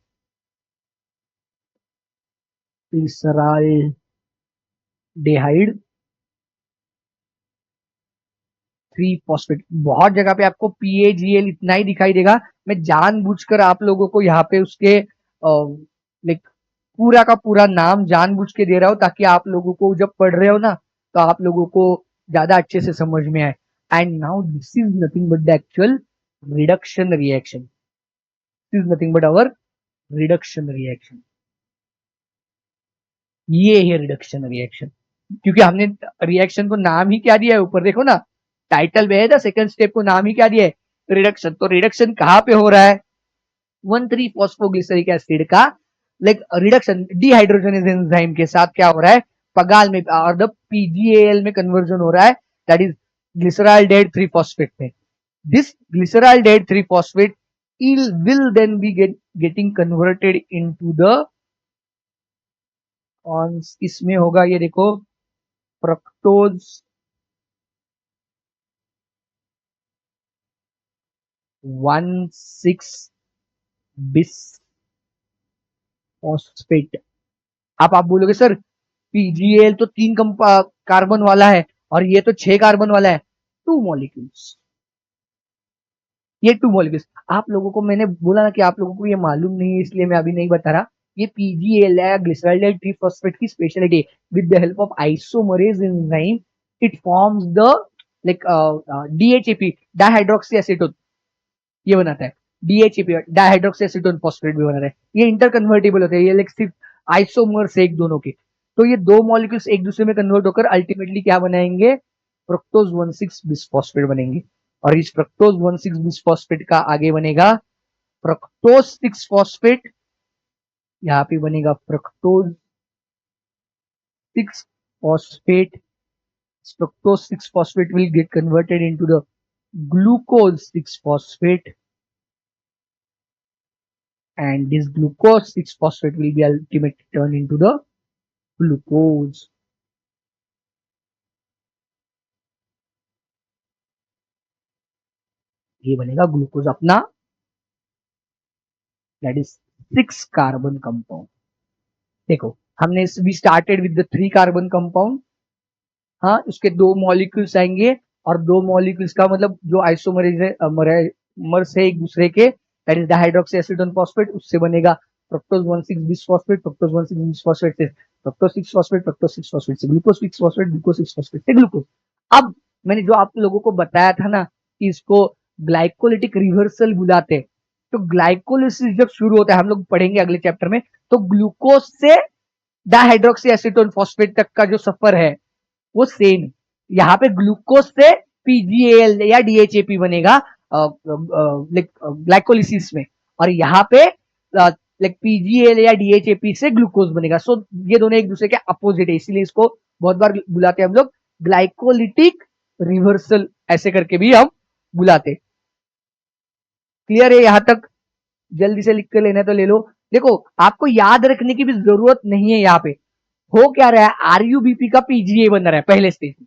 Glyceraldehyde 3 phosphate, बहुत जगह पे आपको PAGL इतना ही दिखाई देगा। मैं जानबूझकर आप लोगों को यहाँ पे उसके लाइक पूरा का पूरा नाम जानबूझ के दे रहा हूं, ताकि आप लोगों को जब पढ़ रहे हो ना, तो आप लोगों को ज्यादा अच्छे से समझ में आए। And now this is nothing but the actual reduction reaction, this is nothing but our reduction reaction. ये है रिडक्शन रिएक्शन, क्योंकि हमने रिएक्शन को नाम ही क्या दिया है, ऊपर देखो ना, टाइटल में है ना, सेकंड स्टेप को नाम ही क्या दिया है, रिडक्शन। तो रिडक्शन कहाँ पे हो रहा है, 1,3 फॉस्फोग्लिसरिक एसिड का लाइक रिडक्शन डिहाइड्रोजनेज एंजाइम के साथ क्या हो रहा है, पगाल में, और द PGAL में कन्वर्जन हो रहा है, दैट इज ग्लिसराल्डेहाइड 3 फॉस्फेट में। This glyceraldehyde 3 phosphate will then be getting converted into the, और इसमें होगा ये देखो, फ्रक्टोज 1,6 बिस फॉस्फेट। आप बोलोगे सर PGAL तो 3 कार्बन वाला है और ये तो 6 कार्बन वाला है, 2 मॉलिक्यूल्स, ये 2 मॉलिक्यूल्स। आप लोगों को मैंने बोला ना कि आप लोगों को ये मालूम नहीं है, इसलिए मैं अभी नहीं बता रहा। ये PGAL है, ग्लिसराल्डेहाइड 3 फॉस्फेट की speciality, with the help of isomerase enzyme it forms the like DHAP, dihydroxy acetone, ये बनाता है। DHAP डाइहाइड्रोक्सी एसीटोन फॉस्फेट भी बनाता है। ये इंटर कन्वर्टेबल होते हैं, ये लाइक सिर्फ आइसोमर्स एक दोनों के। तो ये 2 मॉलिक्यूल्स एक दूसरे में कन्वर्ट होकर अल्टीमेटली क्या बनाएंगे, फ्रक्टोज 1,6 बिस्फॉस्फेट बनेंगे। और इस फ्रक्टोज 1,6 बिस्फॉस्फेट का आगे बनेगा फ्रक्टोज 6 फॉस्फेट, यहाँ पे बनेगा fructose 6 phosphate. Fructose 6 phosphate will get converted into the glucose 6 phosphate, and this glucose 6 phosphate will be ultimately turned into the glucose. ये बनेगा ग्लूकोज अपना, दैट इज 6 कार्बन कंपाउंड। देखो हमने we started with the 3 carbon compound, हाँ उसके 2 molecules आएंगे, और 2 molecules का मतलब जो आइसोमरेज है मर्स है एक दूसरे के, that is dihydroxy acetone phosphate, उससे बनेगा फ्रक्टोज 1,6 बिसफॉस्फेट, फ्रक्टोज 1,6 बिसफॉस्फेट से फ्रक्टोज 6 फॉस्फेट, फ्रक्टोज 6 फॉस्फेट से ग्लूकोज 6 फॉस्फेट, ग्लूकोज 6 फॉस्फेट से ग्लूकोज। अब मैंने जो आप लोगों को बताया था ना कि इसको ग्लाइकोलिटिक रिवर्सल बुलाते हैं, तो ग्लाइकोलिसिस जब शुरू होता है, हम लोग पढ़ेंगे अगले चैप्टर में, तो ग्लूकोज से डाइहाइड्रोक्सी एसीटोन फॉस्फेट तक का जो सफर है वो सेम। यहाँ पे ग्लूकोज से पीजीएल या डीएचएपी बनेगा ग्लाइकोलिसिस में, और यहाँ पे पीजीएल या डीएचएपी से ग्लूकोज बनेगा। सो ये दोनों एक दूसरे के अपोजिट है, इसीलिए इसको बहुत बार बुलाते हैं हम लोग ग्लाइकोलिटिक रिवर्सल, ऐसे करके भी हम बुलाते। क्लियर है यहां तक? जल्दी से लिख कर लेना तो ले लो। देखो आपको याद रखने की भी जरूरत नहीं है, यहाँ पे हो क्या रहा है, आरयूबीपी का पीजीए बन रहा है पहले स्टेज में,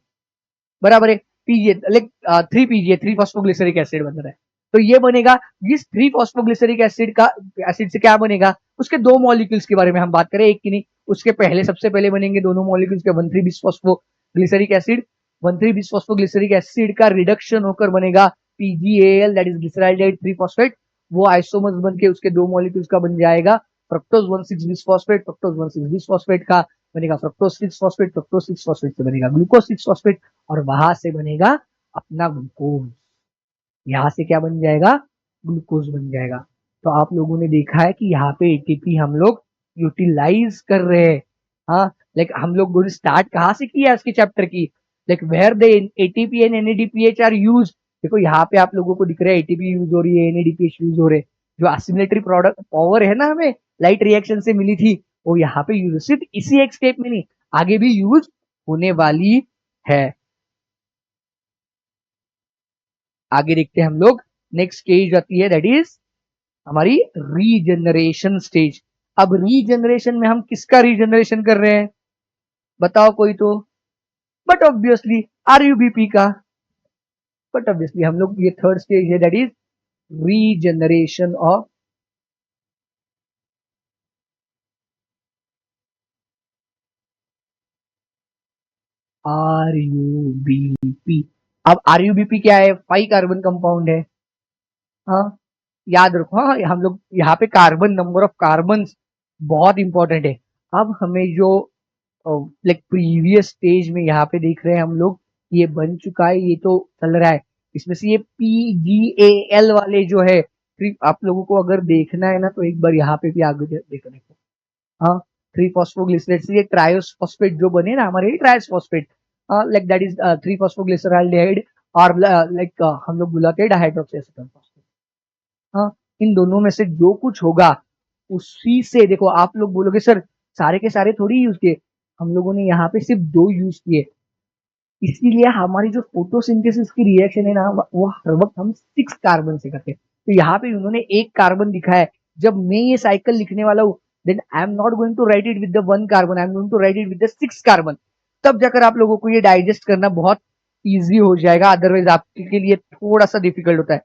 बराबर है, PGA like 3 PGA 3 phosphoglyceric acid बन रहा है। तो ये बनेगा, इस 3 फॉस्फोग्लिसरिक एसिड का एसिड से क्या बनेगा, उसके 2 मॉलिक्यूल्स के बारे में हम बात करें, एक की नहीं, उसके पहले सबसे पहले बनेंगे दोनों मॉलिक्यूल्स के 1,3 बिसफॉस्फोग्लिसरिक एसिड, 1,3 बिसफॉस्फोग्लिसरिक एसिड का रिडक्शन होकर बनेगा PGL, that is glyceraldehyde 3 phosphate, वो आइसोमर्स बन के उसके 2 मॉलिक्यूल्स का बन जाएगा फ्रक्टोज 1,6 बिसफॉस्फेट, फ्रक्टोज 1,6 बिसफॉस्फेट का बनेगा फ्रक्टोज 6 फॉस्फेट, फ्रक्टोज 6 फॉस्फेट से बनेगा ग्लूकोज 6 फॉस्फेट, और वहां से बनेगा अपना ग्लूकोज, यहां से क्या बन जाएगा, ग्लूकोज बन जाएगा। तो आप लोगों ने देखा है कि यहाँ पे एटीपी हम लोग यूटिलाइज कर रहे हैं, हाँ लाइक हम लोग स्टार्ट कहाँ से किया इसके चैप्टर की, like where the ATP and NADPH are use. देखो यहाँ पे आप लोगों को दिख रहा है एटीपी यूज हो रही है, एनएडीपीएच यूज हो रहे हैं, जो एसिमिलेटरी प्रोडक्ट पावर है ना हमें लाइट रिएक्शन से मिली थी, वो यहाँ पे यूज, सिर्फ इसी एक स्टेप में नहीं, आगे भी यूज होने वाली है। आगे देखते हैं हम लोग, नेक्स्ट स्टेज आती है दैट इज हमारी रीजनरेशन स्टेज। अब रीजनरेशन में हम किसका रीजनरेशन कर रहे हैं, बताओ कोई तो, बट ऑब्वियसली आरयूबीपी का, बट ऑब्वियसली हम लोग ये थर्ड स्टेज है that is regeneration of RuBP. अब आरयूबीपी क्या है, 5 कार्बन कंपाउंड है, हाँ याद रखो, हाँ हम लोग यहाँ पे कार्बन, नंबर ऑफ कार्बन बहुत इंपॉर्टेंट है। अब हमें जो लाइक प्रीवियस स्टेज में यहाँ पे देख रहे हैं हम लोग, ये बन चुका है, ये तो चल रहा है, इसमें से ये PGAL वाले जो है, आप लोगों को अगर देखना है ना तो एक बार यहाँ पे भी आगे देखने को, हाँ 3 फॉस्फोग्लिसरेट से ये ट्रायोस फॉस्फेट जो बने ना हमारे, triose phosphate, like that is 3 फॉस्फोग्लिसराल्डिहाइड, और लाइक हम लोग बुलाते हैं डाइहाइड्रोक्सी एसीटोन फॉस्फेट, हाँ इन दोनों में से जो कुछ होगा उसी से, देखो आप लोग बोलोगे सर सारे के सारे थोड़ी यूज किए, हम लोगों ने यहाँ पे सिर्फ 2 यूज किए, इसीलिए हमारी जो फोटोसिंथेसिस की रिएक्शन है ना वो हर वक्त हम 6 कार्बन से करते हैं। तो यहाँ पे उन्होंने 1 कार्बन दिखा है, जब मैं ये साइकिल लिखने वाला हूँ then I am not going to write it with the 1 carbon, I am going to write it with the 6 carbon, तब जाकर आप लोगों को ये डाइजेस्ट करना बहुत ईजी हो जाएगा, अदरवाइज आपके लिए थोड़ा सा डिफिकल्ट होता है।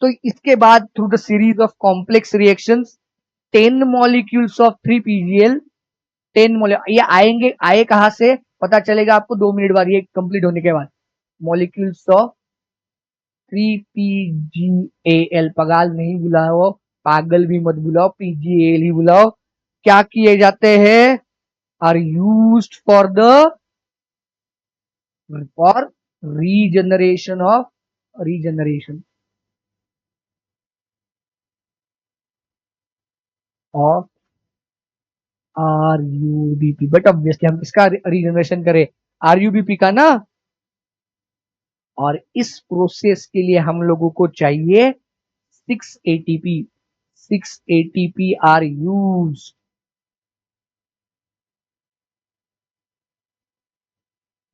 तो इसके बाद through the series of complex reactions 10 molecules of 3 PGL, 10 molecule ये आएंगे, आए कहां से पता चलेगा आपको 2 मिनट बाद, ये कंप्लीट होने के बाद, मॉलिक्यूल्स ऑफ 3 PGAL, पगाल नहीं बुलाओ, पागल भी मत बुलाओ, PGAL ही बुलाओ, क्या किए जाते हैं, are used for regeneration of regeneration of RUBP. But obviously हम किसका रीजनरेशन करें, आरयूबीपी का ना, और इस प्रोसेस के लिए हम लोगों को चाहिए 6 ATP, 6 ATP are use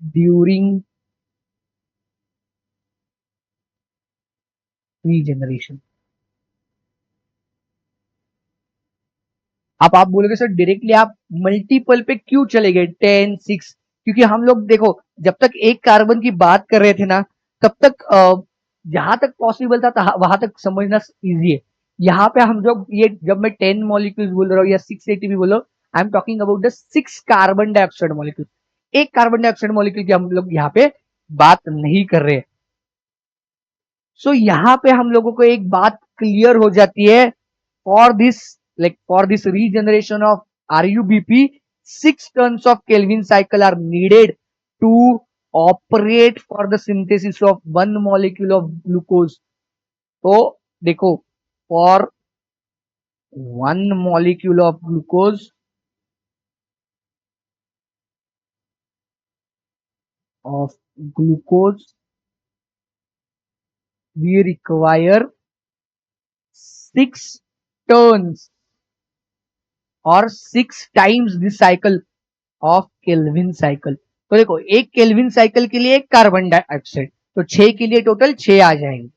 during regeneration. अब आप बोलोगे सर डायरेक्टली आप मल्टीपल पे क्यों चले गए 10 6, क्योंकि हम लोग देखो जब तक 1 कार्बन की बात कर रहे थे ना तब तक जहां तक पॉसिबल था वहां तक समझना इजी है। यहाँ पे हम जब मैं 10 मॉलिक्यूल्स बोल रहा हूँ या 6 एटीपी बोल रहा हूँ, I am talking about the 6 carbon dioxide molecule. एक कार्बन डाइऑक्साइड मॉलिक्यूल की हम लोग यहाँ पे बात नहीं कर रहे। सो यहाँ पे हम लोगों को एक बात क्लियर हो जाती है, for this for this regeneration of RuBp 6 tons of Kelvin cycle are needed to operate for the synthesis of 1 molecule of glucose। तो देखो, for 1 molecule of glucose of glucose we require 6 turns और 6 times the cycle of kelvin cycle. तो देखो, एक Calvin cycle के लिए एक carbon dioxide, तो 6 के लिए टोटल 6 आ जाएंगे।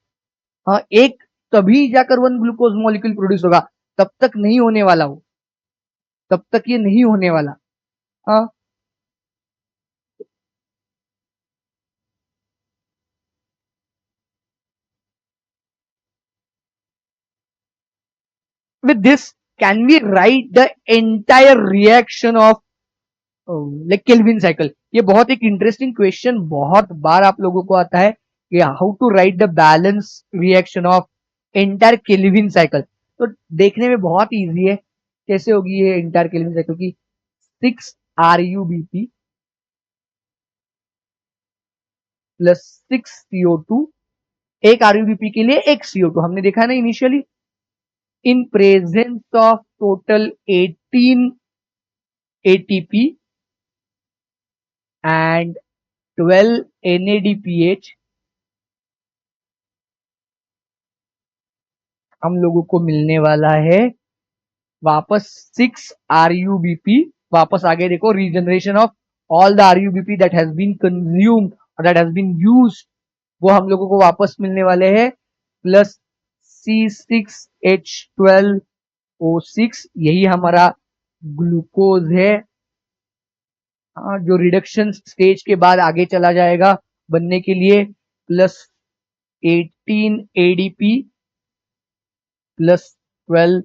हाँ, एक तभी जाकर 1 ग्लूकोज मॉलिक्यूल प्रोड्यूस होगा, तब तक नहीं होने वाला वो, तब तक ये नहीं होने वाला। हाँ, with this can we write the entire reaction of Calvin cycle? ये बहुत एक इंटरेस्टिंग क्वेश्चन बहुत बार आप लोगों को आता है कि how to write the balance reaction of entire Calvin cycle. तो देखने में बहुत इजी है, कैसे होगी ये एंटायर केल्विन साइकिल की? 6 RuBp प्लस 6 CO2, एक RuBp के लिए एक CO2, हमने देखा ना initially, in presence of total 18 ATP and 12 NADPH, हम लोगों को मिलने वाला है वापस 6 RuBp। वापस आगे देखो, regeneration of all the RuBp that has been consumed और दैट हैज बीन यूज्ड, वो हम लोगों को वापस मिलने वाले हैं प्लस C6H12O6, यही हमारा ग्लूकोज है। जो रिडक्शन स्टेज के बाद आगे चला जाएगा बनने के लिए, plus 18 ADP plus 12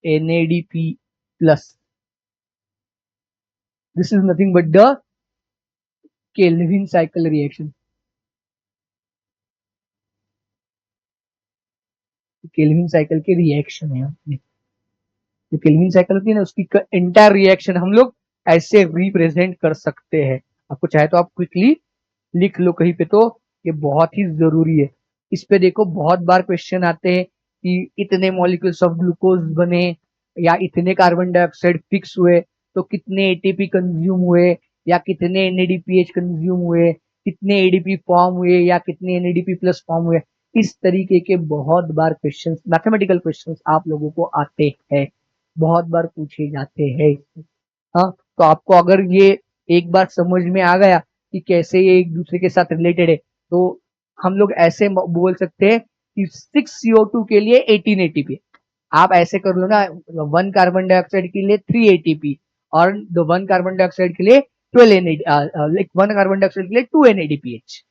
NADP plus, this is nothing but the Calvin cycle reaction. Calvin cycle के रिएक्शन है अपने, जो केल्विन साइकिल की ना, उसकी एंटायर रिएक्शन हम लोग ऐसे रिप्रेजेंट कर सकते हैं। आपको चाहे तो आप क्विकली लिख लो कहीं पे, तो ये बहुत ही जरूरी है। इस पे देखो, बहुत बार क्वेश्चन आते हैं कि इतने मॉलिक्यूल्स ऑफ ग्लूकोज बने या इतने कार्बन डाइऑक्साइड फिक्स हुए तो कितने एटीपी कंज्यूम हुए या कितने एनएडीपीएच कंज्यूम हुए, कितने एडीपी फॉर्म हुए या कितने एनएडीपी प्लस फॉर्म हुए। इस तरीके के बहुत बार क्वेश्चंस, मैथमेटिकल क्वेश्चंस आप लोगों को आते हैं, बहुत बार पूछे जाते हैं। हाँ, तो आपको अगर ये एक बार समझ में आ गया कि कैसे ये एक दूसरे के साथ रिलेटेड है, तो हम लोग ऐसे बोल सकते हैं कि 6 CO2 के लिए 18 ATP। आप ऐसे कर लो ना, 1 कार्बन डाइऑक्साइड के लिए 3 ATP और 1 कार्बन डाइऑक्साइड के लिए 12 NAD, 1 कार्बन डाइऑक्साइड के लिए 2 NADPH।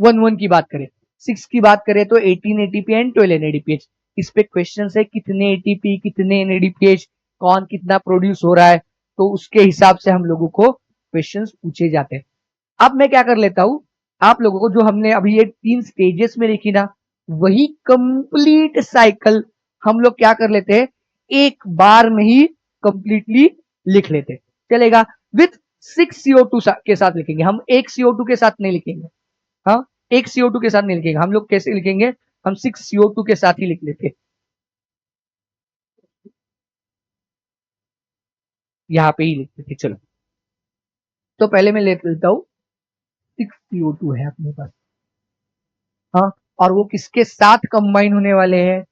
1 की बात करें, 6 की बात करें तो 18 ATP एंड 12 NADPH। इस पे क्वेश्चन है कितने ATP कितने NADPH, कौन कितना प्रोड्यूस हो रहा है, तो उसके हिसाब से हम लोगों को क्वेश्चंस पूछे जाते हैं। अब मैं क्या कर लेता हूं, आप लोगों को जो हमने अभी ये 3 स्टेजेस में देखी ना, वही कंप्लीट साइकिल हम लोग क्या कर लेते हैं, एक बार में ही कंप्लीटली लिख लेते हैं। चलेगा? विथ 6 CO2 के साथ लिखेंगे हम, एक CO2 के साथ नहीं लिखेंगे। हाँ, एक CO2 के साथ नहीं लिखेंगे हम लोग, कैसे लिखेंगे? हम 6 CO2 के साथ ही लिख लेते, यहाँ पे ही लिख लेते। चलो, तो पहले मैं ले लेता हूं, 6 CO2 है अपने पास। हाँ, और वो किसके साथ कंबाइन होने वाले हैं?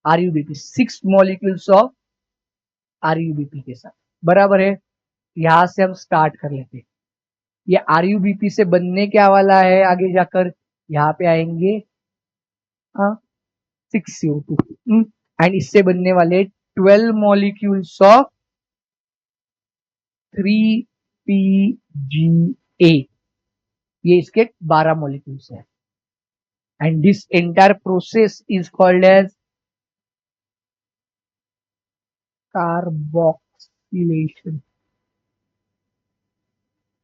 RuBp, 6 मॉलिक्यूल्स ऑफ RuBp के साथ, बराबर है। यहां से हम स्टार्ट कर लेते हैं। ये RuBp से बनने क्या वाला है आगे जाकर, यहाँ पे आएंगे, हाँ, 6 CO2 एंड इससे बनने वाले 12 मॉलिक्यूल्स ऑफ 3PGA, ये इसके 12 मॉलिक्यूल्स है। and this entire process is called as carboxylation.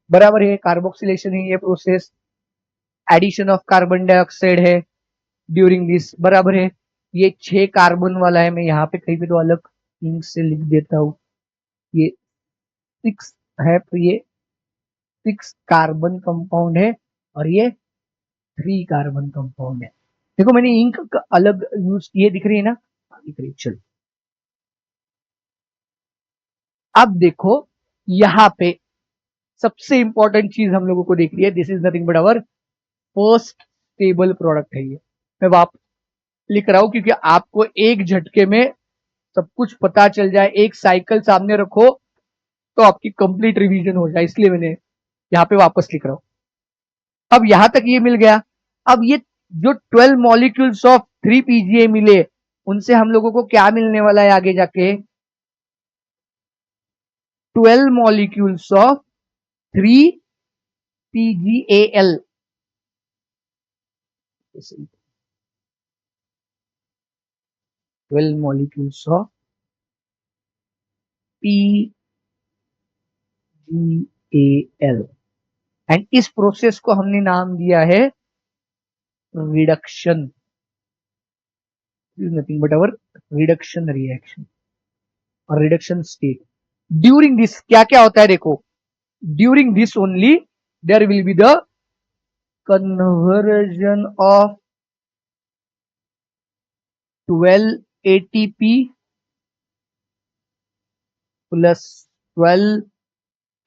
बराबर है, कार्बोक्सिलेशन है ये process, addition of carbon dioxide है ड्यूरिंग दिस, बराबर है। ये 6 कार्बन वाला है, मैं यहाँ पे कहीं पे तो अलग इंक से लिख देता हूं, ये 6 है, तो ये 6 कार्बन कंपाउंड है और ये 3 कार्बन कंपाउंड है। देखो मैंने इंक अलग यूज किए, दिख रही है ना, दिख रही है। चलो अब देखो यहाँ पे सबसे इंपॉर्टेंट चीज हम लोगों को देख रही है, this is nothing but our first stable product है ये। मैं वापस लिख रहा हूं क्योंकि आपको एक झटके में सब कुछ पता चल जाए, एक साइकिल सामने रखो तो आपकी कंप्लीट रिवीजन हो जाए, इसलिए मैंने यहाँ पे वापस लिख रहा हूं। अब यहां तक ये मिल गया। अब ये जो 12 मॉलिक्यूल्स ऑफ 3 पीजीए मिले, उनसे हम लोगों को क्या मिलने वाला है आगे जाके? 12 molecules of 3 PgAl। 12 molecules of PgAl and इस प्रोसेस को हमने नाम दिया है reduction, nothing but our reduction reaction और रिडक्शन स्टेट। ड्यूरिंग दिस क्या क्या होता है देखो, during this only there will be the conversion of 12 ATP plus 12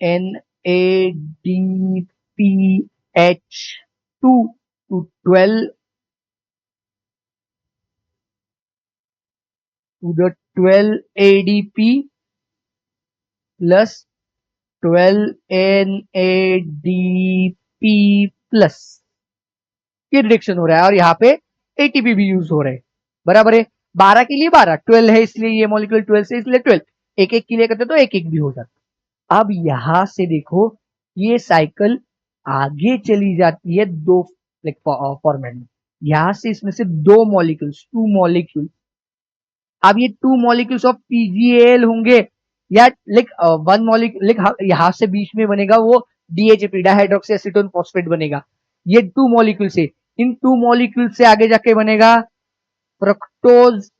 NADPH2 to 12 to the 12 ADP plus 12 NADP plus, ये रिडक्शन हो रहा है और यहाँ पे एटीपी भी यूज हो रहा है, बराबर है। 12 के लिए 12, 12 है इसलिए ये मॉलिक्यूल 12 से इसलिए 12, एक एक के लिए करते तो एक एक भी हो जाता। अब यहां से देखो ये साइकिल आगे चली जाती है दो फॉर्मेट में, यहां से इसमें से 2 मॉलिक्यूल्स, 2 मॉलिक्यूल, अब ये 2 मॉलिक्यूल्स ऑफ पीजीएल होंगे या लाइक 1 मॉलिक्यूल, लाइक यहां से बीच में बनेगा वो डीएचपी, डाइहाइड्रोक्सी एसीटोन फॉस्फेट बनेगा, ये 2 मॉलिक्यूल से, इन 2 मॉलिक्यूल से आगे जाके बनेगा फ्रक्टोज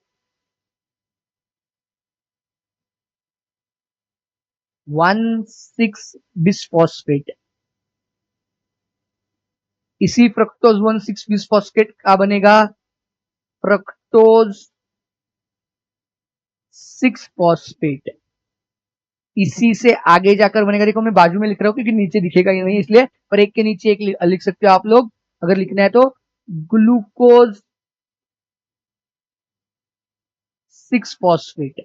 1,6 बिसफॉस्फेट। इसी फ्रक्टोज 1,6 बिसफॉस्फेट का बनेगा फ्रक्टोज 6 फॉस्फेट। इसी से आगे जाकर बनेगा, देखो मैं बाजू में लिख रहा हूं क्योंकि नीचे दिखेगा ही नहीं इसलिए, पर एक के नीचे एक लिख सकते हो आप लोग अगर लिखना है तो, ग्लूकोज 6 फॉस्फेट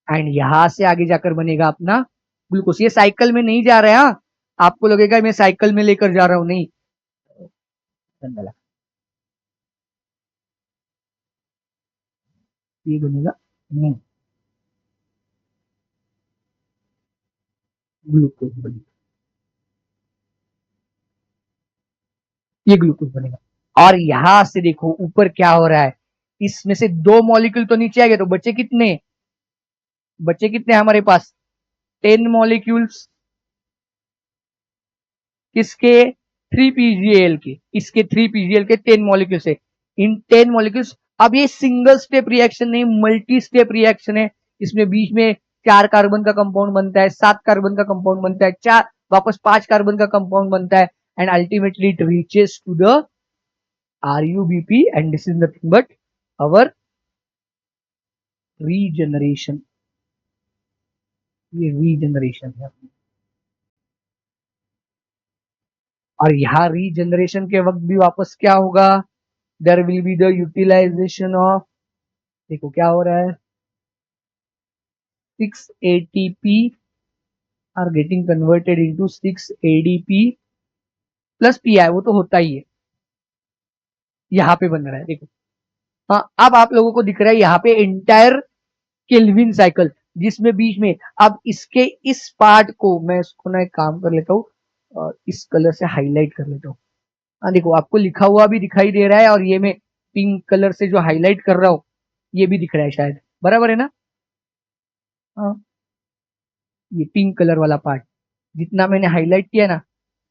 एंड यहां से आगे जाकर बनेगा अपना ग्लूकोज। ये साइकिल में नहीं जा रहा है, आपको लगेगा मैं साइकिल में लेकर जा रहा हूं, नहीं, ये बनेगा नहीं, ग्लूकोज बनेगा, ये ग्लूकोज बनेगा। और यहां से देखो ऊपर क्या हो रहा है, इसमें से 2 मॉलिक्यूल तो नीचे आ गए, तो बचे कितने, बचे कितने हमारे पास 10 मॉलिक्यूल्स, किसके, 3 पीजीएल के, इसके 3 पीजीएल के 10 मॉलिक्यूल से, इन 10 मॉलिक्यूल्स। अब ये सिंगल स्टेप रिएक्शन नहीं, मल्टी स्टेप रिएक्शन है, इसमें बीच में 4 कार्बन का कंपाउंड बनता है, 7 कार्बन का कंपाउंड बनता है, 4 वापस 5 कार्बन का कंपाउंड बनता है and ultimately it reaches to the RUBP and this is nothing but our regeneration, ये रीजनरेशन है। और यहाँ रीजनरेशन के वक्त भी वापस क्या होगा, there will be the utilization of, देखो क्या हो रहा है, 6 ATP are getting converted into 6 ADP plus PI, वो तो होता ही है, यहाँ पे बन रहा है देखो। हाँ अब आप लोगों को दिख रहा है यहाँ पे एंटायर केल्विन साइकिल, जिसमें बीच में, अब इसके इस पार्ट को मैं इसको ना एक काम कर लेता हूँ और इस कलर से हाईलाइट कर लेता हूँ, हाँ देखो, आपको लिखा हुआ भी दिखाई दे रहा है और ये मैं पिंक कलर से जो हाईलाइट कर रहा हूँ ये भी दिख रहा है शायद, बराबर है ना? हाँ, ये पिंक कलर वाला पार्ट जितना मैंने हाईलाइट किया ना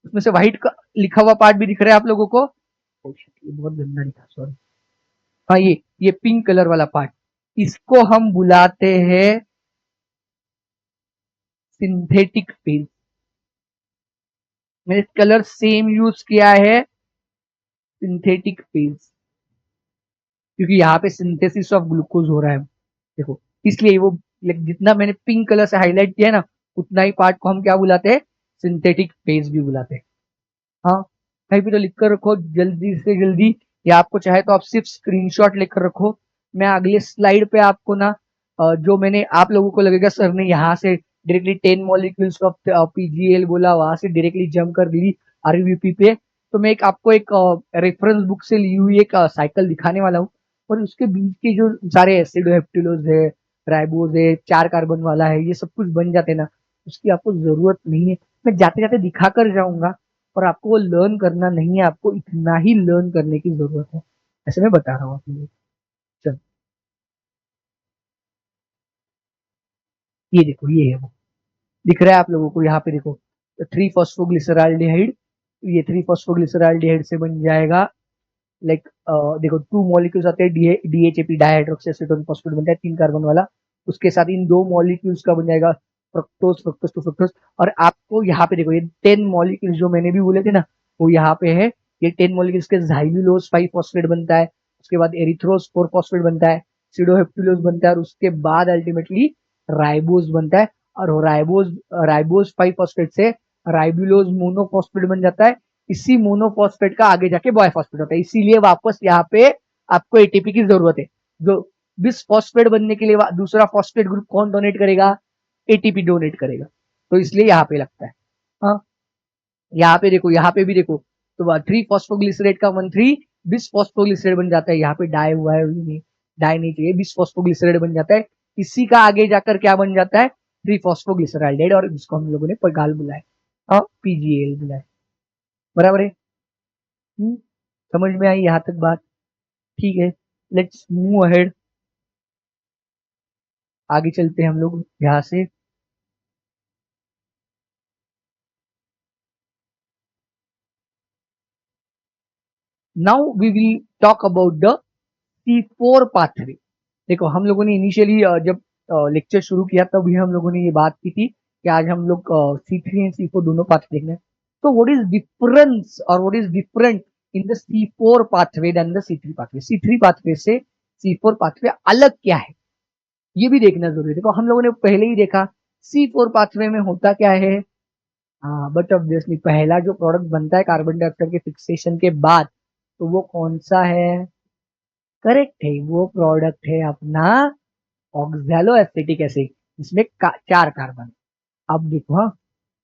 उसमें से व्हाइट का लिखा हुआ पार्ट भी दिख रहा है आप लोगों को? Oh shit, ये बहुत गंदा लिखा, सॉरी। हाँ, ये पिंक कलर वाला पार्ट, इसको हम बुलाते हैं सिंथेटिक पेज। मैंने कलर सेम यूज किया है, सिंथेटिक पेज, क्योंकि यहाँ पे सिंथेसिस ऑफ ग्लूकोज हो रहा है देखो, इसलिए वो जितना मैंने पिंक कलर से हाईलाइट किया है ना उतना ही पार्ट को हम क्या बुलाते हैं, सिंथेटिक पेज भी बुलाते हैं। हाँ, कहीं भी तो लिख कर रखो जल्दी से जल्दी, या आपको चाहे तो आप सिर्फ स्क्रीनशॉट लेकर रखो। मैं अगले स्लाइड पे आपको ना जो मैंने, आप लोगों को लगेगा सर ने यहाँ से डायरेक्टली 10 मॉलिक्यूल्स ऑफ पीजीएल बोला, वहां से डायरेक्टली जंप कर दी आरवीपी पे। तो मैं आपको एक रेफरेंस बुक से ली हुई एक साइकिल दिखाने वाला हूँ, और उसके बीच के जो सारे एसिड हेप्टिलोज है, राइबोज है, 4 कार्बन वाला है, ये सब कुछ बन जाते हैं ना, उसकी आपको जरूरत नहीं है। मैं जाते जाते दिखा कर जाऊंगा, और आपको वो लर्न करना नहीं है, आपको इतना ही लर्न करने की जरूरत है, ऐसे मैं बता रहा हूँ आप लोगों को। चल, ये देखो, ये है वो, दिख रहा है आप लोगों को यहाँ पे देखो, तो 3 फॉस्फोग्लिसराल्डिहाइड, ये 3 फॉस्फोग्लिसराल्डिहाइड से बन जाएगा लाइक, देखो 2 मॉलिक्यूल्स आते हैं, डीएचएपी डाइहाइड्रोक्सी फॉस्फेट बनता है 3 कार्बन वाला, उसके साथ इन 2 मॉलिक्यूल्स का बन जाएगा फ्रक्टोज, फ्रक्टोज टू फ्रक्टोज। और आपको यहाँ पे देखो ये 10 मॉलिक्यूल्स जो मैंने भी बोले थे ना, वो यहाँ पे है, ये 10 मॉलिक्यूल्स के जाइलुलोज 5 फॉस्फेट बनता है, उसके बाद एरिथ्रोज 4 फॉस्फेट बनता है, सिडोहेप्टिलोज बनता है, और उसके बाद अल्टीमेटली राइबोज बनता है। और राइबोज राइबोज 5 फॉस्फेट से राइबुलोज मोनोफॉस्फेट बन जाता है, इसी मोनोफॉस्फेट का आगे जाके बॉयफॉस्फेट होता है, इसीलिए वापस यहाँ पे आपको एटीपी की जरूरत है। जो बिस फॉस्फेट बनने के लिए दूसरा फॉस्फेट ग्रुप कौन डोनेट करेगा, एटीपी डोनेट करेगा, तो इसलिए यहाँ पे लगता है। हाँ, यहाँ पे देखो, यहाँ पे भी देखो, तो 3 फॉस्फोग्लिसरेट का 1 3 बिस फॉस्फोग्लिसरेट बन जाता है, यहाँ पे डाई हुआ है, नहीं डाई नहीं चाहिए, बिस फॉस्फोग्लिसरेट बन जाता है, इसी का आगे जाकर क्या बन जाता है, 3 फॉस्फोग्लिसराइड, और जिसको हम लोगों ने पगाल बुलाया, हाँ पीजीएल बुलाया, बराबर है। हम्म, समझ में आई यहाँ तक बात? ठीक है, लेट्स मूव अहेड, आगे चलते हैं हम लोग यहाँ से। Now we will talk about the C4 pathway. देखो, हम लोगों ने इनिशियली जब लेक्चर शुरू किया तभी हम लोगों ने ये बात की थी कि आज हम लोग C3 एंड C4 दोनों पाथवे देखने हैं। तो व्हाट इज डिफरेंस और what is different in the C4 pathway then the C3 pathway? C3 pathway से C4 पाथवे अलग क्या है, ये भी देखना जरूरी है। देखो, हम लोगों ने पहले ही देखा C4 पाथवे में होता क्या है। हाँ, बट ऑब्वियसली पहला जो प्रोडक्ट बनता है कार्बन डाइऑक्साइड के फिक्सेशन के बाद, तो वो कौन सा है? करेक्ट है, वो प्रोडक्ट है अपना ऑक्सैलो एसिटिक एसिड, जिसमें 4 कार्बन। अब देखो, हाँ,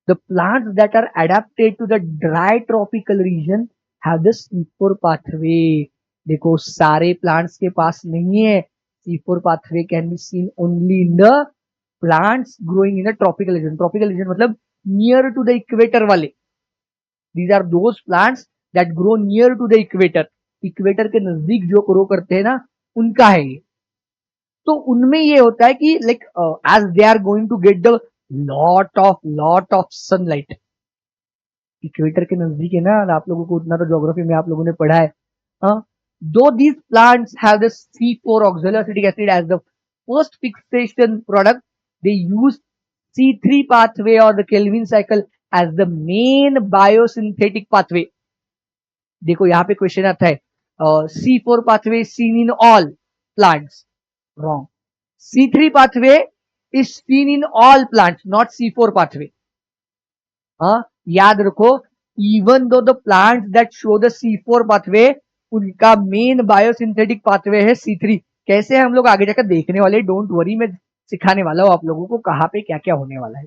the plants that are adapted to the dry tropical region have the C4 pathway. देखो, सारे प्लांट्स के पास नहीं है, C4 pathway can be seen only in the plants growing in the tropical region. Tropical region मतलब near to the equator वाले, these are those plants that grow near to the equator. Equator के नजदीक जो grow करते हैं ना, उनका है ये। तो उनमें ये होता है कि like as they are going to get the lot of sunlight, equator के नजदीक है ना, आप लोगों को उतना तो ज्योग्राफी में आप लोगों ने पढ़ा है। दो these plants have the C4 oxaloacetic acid as the first fixation product, they use C3 pathway or the Kelvin cycle as the main biosynthetic pathway। देखो, यहाँ पे क्वेश्चन आता है, C4 pathway seen in all plants, wrong। C3 pathway is seen in all plants, not C4 pathway। हाँ, याद रखो, even though the plants that show the C4 pathway, उनका main biosynthetic pathway है C3। कैसे हम लोग आगे जाकर देखने वाले, डोंट वरी, मैं सिखाने वाला हूं आप लोगों को कहाँ पे क्या क्या होने वाला है।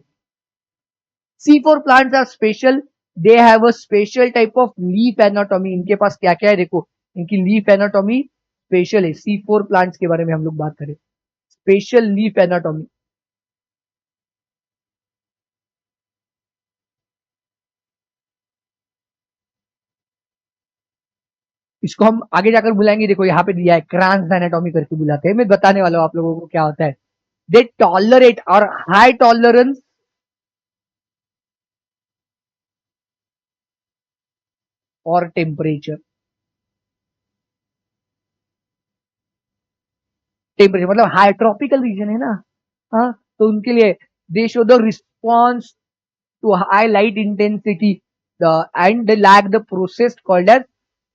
C4 plants are special, they have a special type of leaf anatomy. इनके पास क्या क्या है देखो, इनकी लीफ एनाटॉमी स्पेशल है। C4 प्लांट्स के बारे में हम लोग बात करें, स्पेशल लीफ एनाटॉमी। इसको हम आगे जाकर बुलाएंगे, देखो यहाँ पे दिया है क्रांस एनाटॉमी करके बुलाते हैं, मैं बताने वाला हूँ आप लोगों को क्या होता है। दे टॉलरेट और हाई टॉलरेंस और टेम्परेचर, टेम्परेचर मतलब हाई ट्रॉपिकल रीजन है ना, हाँ, तो उनके लिए they show the response to high light intensity and they lack the process called as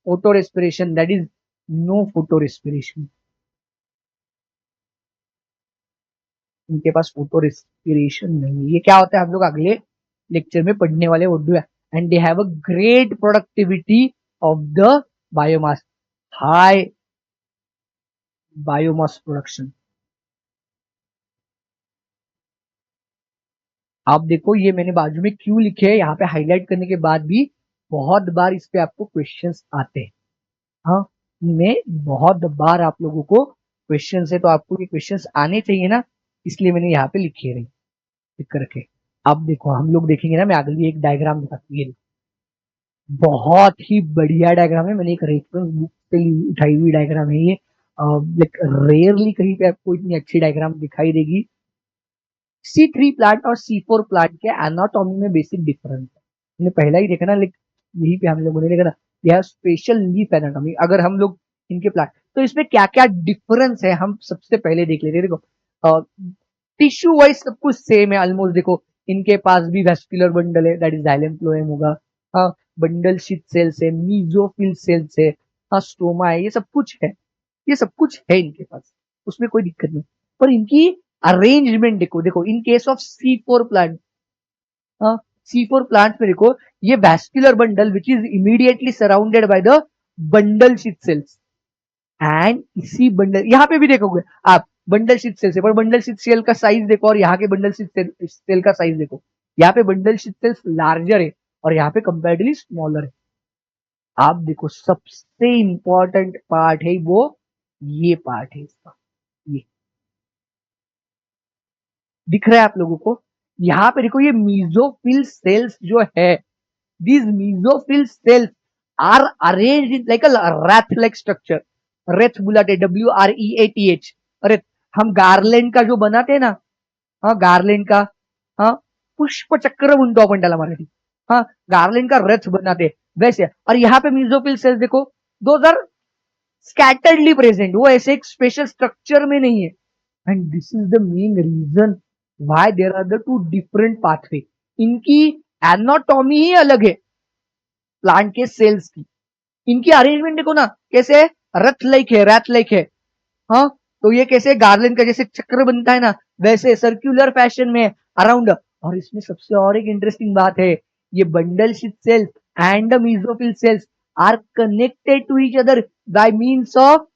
photorespiration, that is no photorespiration, उनके पास फोटो रेस्पिरेशन नहीं है। ये क्या होता है हम लोग अगले लेक्चर में पढ़ने वाले वो, and they have a great productivity of the biomass, high biomass production. आप देखो ये मैंने बाजू में क्यों लिखे है, यहाँ पे हाईलाइट करने के बाद भी बहुत बार इस पे आपको क्वेश्चंस आते हैं, हाँ, मैं बहुत बार आप लोगों को क्वेश्चन है, तो आपको ये क्वेश्चंस आने चाहिए ना, इसलिए मैंने यहाँ पे लिखे रही लिख कर रखे। अब देखो हम लोग देखेंगे ना, मैं आगे भी एक डायग्राम दिखाती हूँ, ये बहुत ही बढ़िया डायग्राम है, मैंने एक रेफरेंस बुक से उठाई हुई डायग्राम है ये, लाइक रेयरली कहीं पे आपको इतनी अच्छी डायग्राम दिखाई देगी। C3 प्लांट और C4 प्लांट के एनाटॉमी में बेसिक डिफरेंस है, हमने पहला ही देखा ना, लाइक यही पे हम लोगों ने देखा ना, यह स्पेशल लीफ एनाटॉमी। अगर हम लोग इनके प्लांट, तो इसमें क्या क्या डिफरेंस है हम सबसे पहले देख लेते हैं। देखो टिश्यू वाइज सब कुछ सेम है ऑलमोस्ट, देखो इनके पास भी वेस्कुलर बंडल है, दैट इज जाइलम फ्लोएम होगा, हाँ, बंडल शीथ सेल्स है, मीजोफिल सेल्स है, हाँ, स्टोमा है, ये सब कुछ है, ये सब कुछ है इनके पास, उसमें कोई दिक्कत नहीं। पर इनकी अरेंजमेंट देखो, देखो in case of C4 plant, C4 plant में देखो ये vascular bundle which is immediately surrounded by the bundle sheath cells, and इसी बंडल, यहाँ पे भी देखोगे आप बंडल शीथ सेल से, पर बंडल शीथ सेल का साइज देखो और यहाँ के बंडल शीथ सेल का साइज देखो, यहाँ पे बंडल शीथ सेल्स लार्जर है और यहाँ पे कंपेरेटिवली स्मॉलर है। आप देखो सबसे इंपॉर्टेंट पार्ट है वो, ये पार्ट है इसका, ये दिख रहा है आप लोगों को, यहाँ पे देखो ये मीजोफिल सेल्स जो है, these mesophyll cells are arranged in like a rath like structure, Wraith बुलाते, WREATH, अरे हम गार्लैंड का जो बनाते हैं ना, हाँ गार्लैंड का, हाँ पुष्प चक्र म्हणतो आपण त्याला मराठी, हाँ गार्लैंड का रथ बनाते वैसे, और यहाँ पे मीजोफिल सेल्स देखो, दोज आर स्कैटर्डली प्रेजेंट, वो ऐसे एक स्पेशल स्ट्रक्चर में नहीं है, and this is the main reason why there are the two different pathway, इनकी एनाटॉमी ही अलग है प्लांट के सेल्स की, इनकी अरेंजमेंट देखो ना कैसे, रथ लाइक है, रैथ लाइक है, हाँ, तो ये कैसे गार्लैंड का जैसे चक्र बनता है ना, वैसे सर्कुलर फैशन में अराउंड। और इसमें सबसे और एक इंटरेस्टिंग बात है, ये bundle sheath cells and the mesophyll cells are connected to each other by means of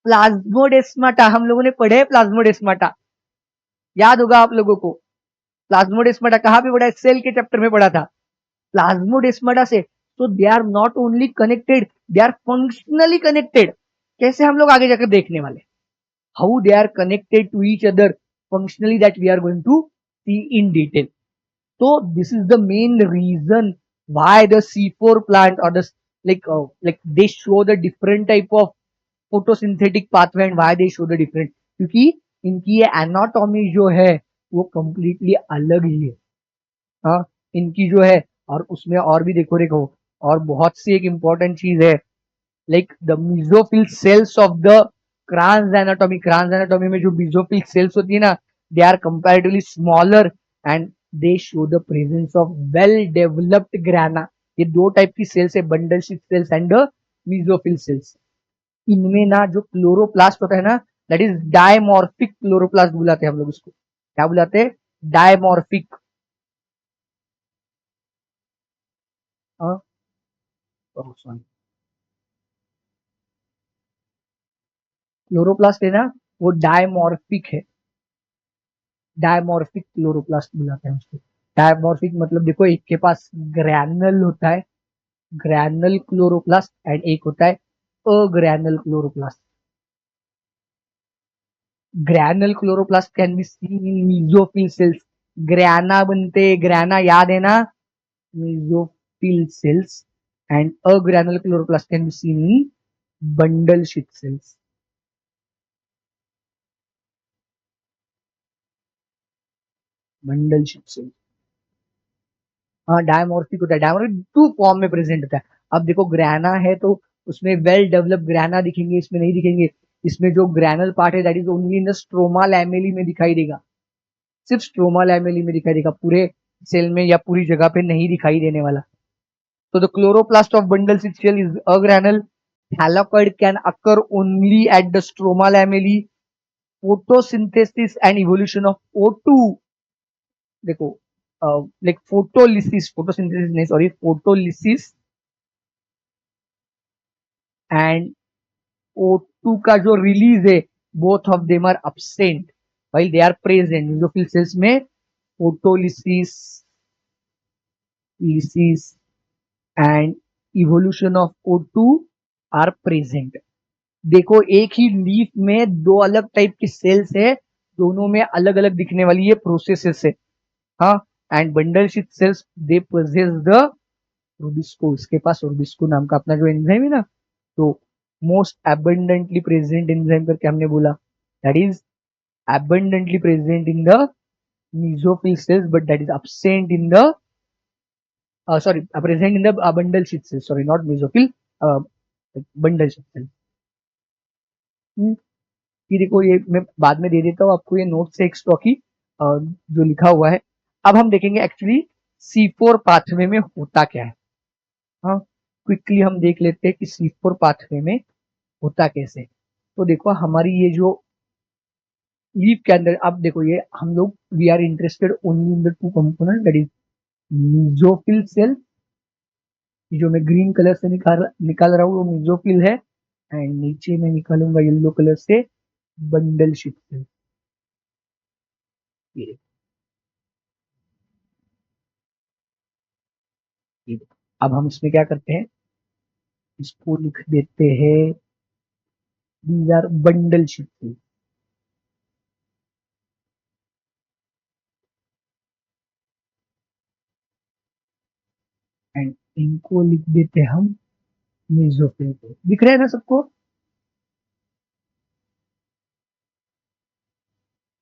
plasmodesmata, हम लोगों ने पढ़े प्लाज्मोडेस्माटा, याद होगा आप लोगों को, प्लाज्मोडेस्माटा कहाँ पे पढ़ा है, सेल के चैप्टर में पढ़ा था, प्लाज्मोडेस्माटा से, तो they are not only connected, they are functionally connected, कैसे हम लोग आगे जाकर देखने वाले, how they are connected to each other functionally, that we are going to see in detail. So this is the main reason why the C4 plant or the like they show the different type of photosynthetic pathway, and why they show the different, क्योंकि इनकी ये anatomy जो है वो completely अलग ही है, हाँ, इनकी जो है, और उसमें और भी देखो देखो, और बहुत सी एक इंपॉर्टेंट चीज है, like the mesophyll cells of the Kranz anatomy, Kranz anatomy में जो मीजोफिल सेल्स होती है ना, they are comparatively smaller and they show the presence of well developed grana, ये दो टाइप की सेल्स है, bundle sheath cells and mesophyll cells. इनमें ना जो क्लोरोप्लास्ट होता है ना, दैट इज डायमॉर्फिक क्लोरोप्लास्ट बुलाते हैं हम लोग उसको, क्या बुलाते हैं, डायमॉर्फिक, क्लोरोप्लास्ट है ना, वो डायमॉर्फिक है, डायमॉर्फिक क्लोरोप्लास्ट बुलाते हैं उसको। डायमॉर्फिक मतलब देखो एक के पास ग्रैनल होता है, ग्रैनल क्लोरोप्लास्ट, एंड एक होता है agranal chloroplast. Granal chloroplast can be seen in mesophyll cells, grana बनते, ग्रैना याद है ना, mesophyll cells, and agranal chloroplast can be seen in bundle sheath cells, bundle sheath cells. हाँ, डायमॉर्फिक होता है, डायमॉर्फिक टू फॉर्म में present होता है। अब देखो ग्राना है तो उसमें वेल डेवलप्ड ग्राना दिखेंगे, इसमें नहीं दिखेंगे। इसमें जो ग्रैनल पार्ट है that is only in the stroma lamellae में दिखाई देगा, सिर्फ स्ट्रोमा लैमेली में दिखाई देगा, पूरे सेल में या पूरी जगह पे नहीं दिखाई देने वाला। So the chloroplast of bundle seed shell is agranal. Thylakoid can occur only at the stroma lamellae. Photosynthesis and evolution of O2. देखो like photolysis, photosynthesis नहीं sorry, photolysis and O2 का जो रिलीज है both of them are absent while they are present. Neutrophil cells में photolysis, lysis and evolution of O2 are present. देखो एक ही leaf में दो अलग टाइप की सेल्स है, दोनों में अलग अलग दिखने वाली ये प्रोसेसेस है। हाँ, and bundle sheath sales they possess the rubisco, इसके पास रूबिस्को नाम का अपना जो एंजाइम है ना, तो मोस्ट एबंडेंटली प्रेजेंट एंजाइम करके हमने बोला, that is abundantly present in the mesophyll cells but that is absent in the sorry present in the bundle sheet cells, sorry not mesophyll, uh, bundle sheet cells. ये देखो ये मैं बाद में दे देता हूँ आपको, ये नोट से एक्स्ट्रा की जो लिखा हुआ है। अब हम देखेंगे एक्चुअली C4 पाथवे में होता क्या है। हाँ, क्विकली हम देख लेते हैं कि C4 पाथवे में होता कैसे। तो देखो हमारी ये जो लीफ के अंदर, अब देखो ये हम लोग we are interested only in the two component that is mesophyll cell, जो मैं ग्रीन कलर से निकाल रहा हूँ वो मेसोफिल है, एंड नीचे में निकालूंगा येलो कलर से बंडल शीट सेल। अब हम इसमें क्या करते हैं, इसको लिख देते हैं these are bundle sheath and इनको लिख देते हैं हम मेसोफिल को। दिख रहा है ना सबको,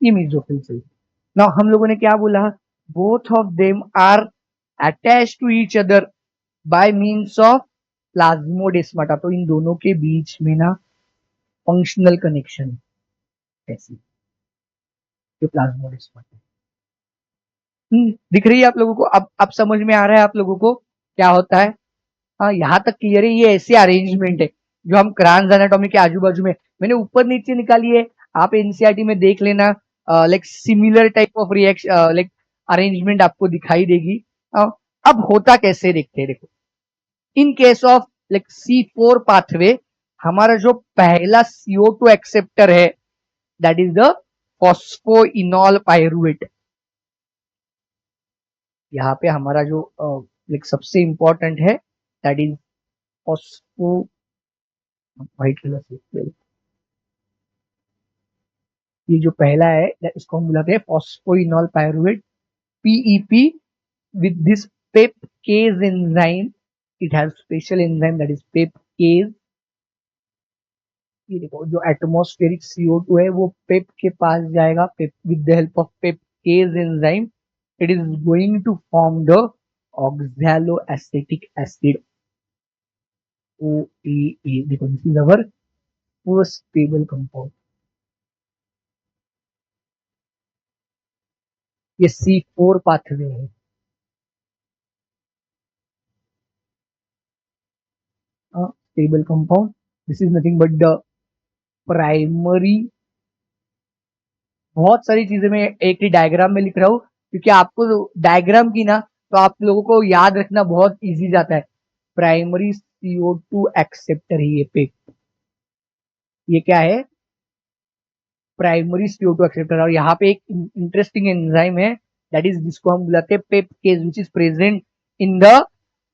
ये मेसोफिल से। नाउ हम लोगों ने क्या बोला, both of them are attach to each other by means of plasmodesmata. तो इन दोनों के बीच में ना फंक्शनल कनेक्शन ऐसी, ये प्लाज्मोडेस्माटा। दिख रही है आप लोगों को, अब समझ में आ रहा है आप लोगों को क्या होता है। हाँ, यहाँ तक क्लियर है, ये ऐसे अरेंजमेंट है जो हम क्रांस एनाटॉमी के आजू बाजू में मैंने ऊपर नीचे निकाली है, आप एनसीईआरटी में देख लेना, like similar type of reaction like arrangement आपको दिखाई देगी। अब होता कैसे देखते हैं, देखो in case of like C4 pathway, हमारा जो पहला CO2 एक्सेप्टर है that is the phosphoenol pyruvate. यहाँ पे हमारा जो लाइक सबसे इंपॉर्टेंट है that is phospho, white colour से, ये जो पहला है इसको हम बुलाते हैं phosphoenol pyruvate, PEP। with this pepcase enzyme, it has special enzyme that is pepcase। ये देखो जो एटमॉस्फेरिक CO2 है वो पेप के पास जाएगा, PEP with the help of PEPcase enzyme it is going to form the oxalo acetic acid, OAA। देखो this is our first stable compound, ये C4 पाथवे है। Stable compound, this is nothing but the primary. बहुत सारी चीजें मैं एक ही diagram में लिख रहा हूँ क्योंकि आपको डायग्राम की ना तो आप लोगों को याद रखना बहुत इजी जाता है। प्राइमरी CO2 एक्सेप्टर ही ये क्या है, प्राइमरी CO2 एक्सेप्टर। और यहाँ पे एक इंटरेस्टिंग एंजाइम है दैट इज जिसको हम बुलाते हैं PEPcase which is present in the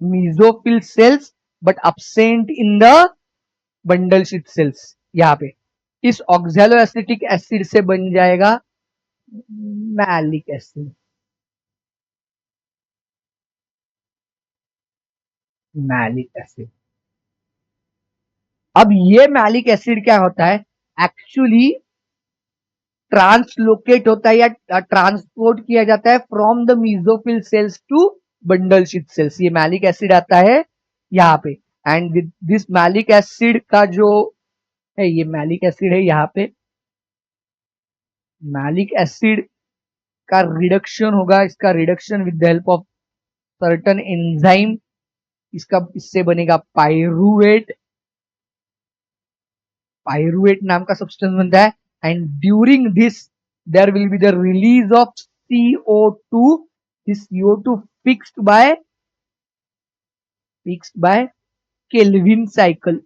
mesophyll cells but absent in the bundle sheath cells. यहाँ पे इस ऑक्सैलो एसिटिक एसिड से बन जाएगा मैलिक एसिड, मैलिक एसिड। अब ये मैलिक एसिड क्या होता है, एक्चुअली ट्रांसलोकेट होता है या ट्रांसपोर्ट किया जाता है from the mesophyll cells to bundle sheath cells. ये मैलिक एसिड आता है यहाँ पे, and with this malic acid का जो है, ये मैलिक एसिड है यहाँ पे, मैलिक एसिड का रिडक्शन होगा, इसका reduction with the help of certain enzyme, इसका इससे बनेगा पायरुवेट, पायरुवेट नाम का सब्सटेंस बनता है, and during this there will be the release of CO2, this CO2 fixed by Calvin cycle.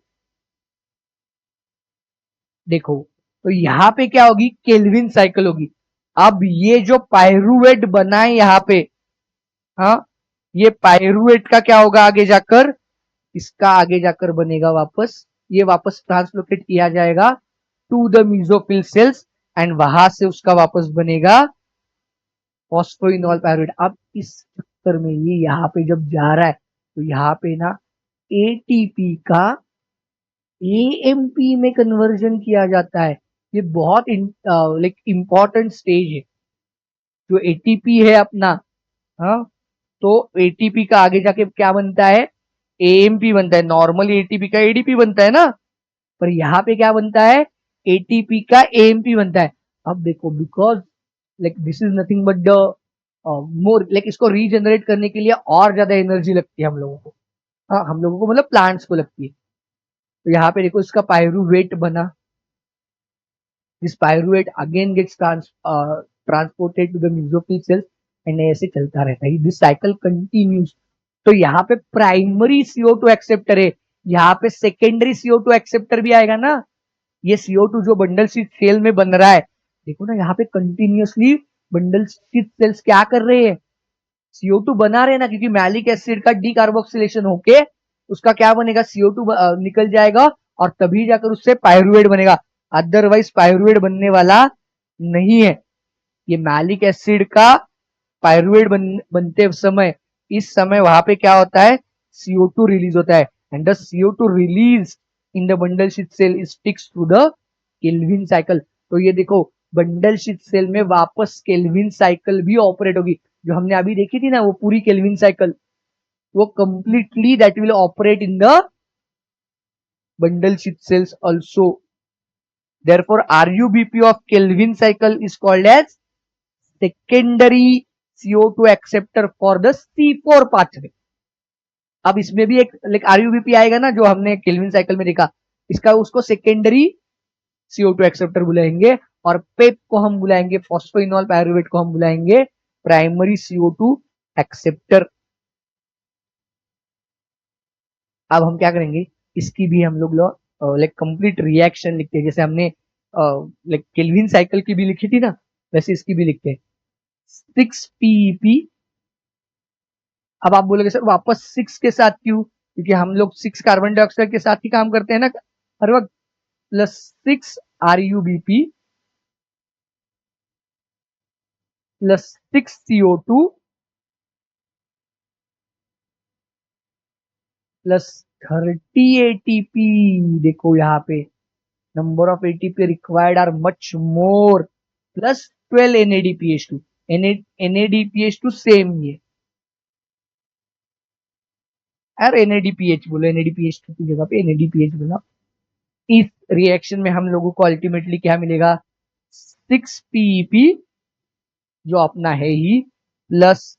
देखो तो यहाँ पे क्या होगी, केल्विन साइकिल होगी। अब ये जो पायरुवेट बना है यहाँ पे, हाँ, ये पायरुवेट का क्या होगा आगे जाकर, इसका आगे जाकर बनेगा वापस, ये वापस ट्रांसलोकेट किया जाएगा to the mesophyll cells, and वहां से उसका वापस बनेगा फॉस्फोइनॉल पायरुवेट। अब इस चक्कर में ये यहाँ पे जब जा रहा है तो यहाँ पे ना ATP का AMP में कन्वर्जन किया जाता है। ये बहुत लाइक इंपॉर्टेंट स्टेज है। जो ATP है अपना, हाँ, तो ATP का आगे जाके क्या बनता है, AMP बनता है। नॉर्मली ATP का ADP बनता है ना, पर यहाँ पे क्या बनता है, ATP का AMP बनता है। अब देखो, because like this is nothing but the more, like इसको रीजनरेट करने के लिए और ज्यादा एनर्जी लगती है हम लोगों को, हाँ, हम लोगों को मतलब प्लांट्स को लगती है। तो यहाँ पे देखो इसका पायरुवेट बना, this pyruvate again gets transported to the mesophyll cells, and ऐसे चलता रहता है, दिस साइकिल कंटिन्यूज। तो यहाँ पे प्राइमरी CO2 एक्सेप्टर है, यहाँ पे सेकेंडरी CO2 एक्सेप्टर भी आएगा ना। ये CO2 जो बंडल शीथ सेल में बन रहा है, देखो ना यहाँ पे कंटिन्यूअसली बंडल शीथ सेल्स क्या कर रहे हैं, CO2 बना रहे हैं ना, क्योंकि मैलिक एसिड का डीकार्बोक्सिलेशन होके उसका क्या बनेगा, CO2 निकल जाएगा, और तभी जाकर उससे पायरुवेट बनेगा, अदरवाइज पायरुवेट बनने वाला नहीं है। ये मैलिक एसिड का पायरुवेट बनते समय, इस समय वहां पे क्या होता है, CO2 रिलीज होता है, and the CO2 release in the bundle sheath cell is fixed to the Calvin cycle. तो ये देखो, बंडल शीथ सेल में वापस केल्विन साइकिल भी ऑपरेट होगी। जो हमने अभी देखी थी ना वो पूरी केल्विन साइकिल, वो completely that will operate in the bundle sheath cells also. Therefore, RUBP of Kelvin cycle is called as secondary CO2 acceptor for the C4 pathway. अब इसमें भी एक लाइक RUBP आएगा ना, जो हमने केल्विन साइकिल में देखा, इसका उसको सेकेंडरी CO2 एक्सेप्टर बुलाएंगे, और पेप को हम बुलाएंगे, फॉस्फोइनॉल पायरुवेट को हम बुलाएंगे प्राइमरी CO2 एक्सेप्टर। अब हम क्या करेंगे, इसकी भी हम लोग लाइक कंप्लीट रिएक्शन लिखते हैं, जैसे हमने लाइक केल्विन साइकिल की भी लिखी थी ना, वैसे इसकी भी लिखते हैं 6PEP। अब आप बोलोगे सर वापस 6 के साथ क्यों, क्योंकि हम लोग 6 कार्बन डाइऑक्साइड के साथ ही काम करते हैं ना हर वक्त, plus 6 RUBP plus 6 CO2 plus 30 ATP। देखो यहाँ पे number of ATP required are much more, plus 12 NADPH2। NADPH2 same ही है यार, NADPH बोलो, NADPH2 की जगह पे NADPH बोला। इस रिएक्शन में हम लोगों को अल्टीमेटली क्या मिलेगा, 6PEP जो अपना है ही, प्लस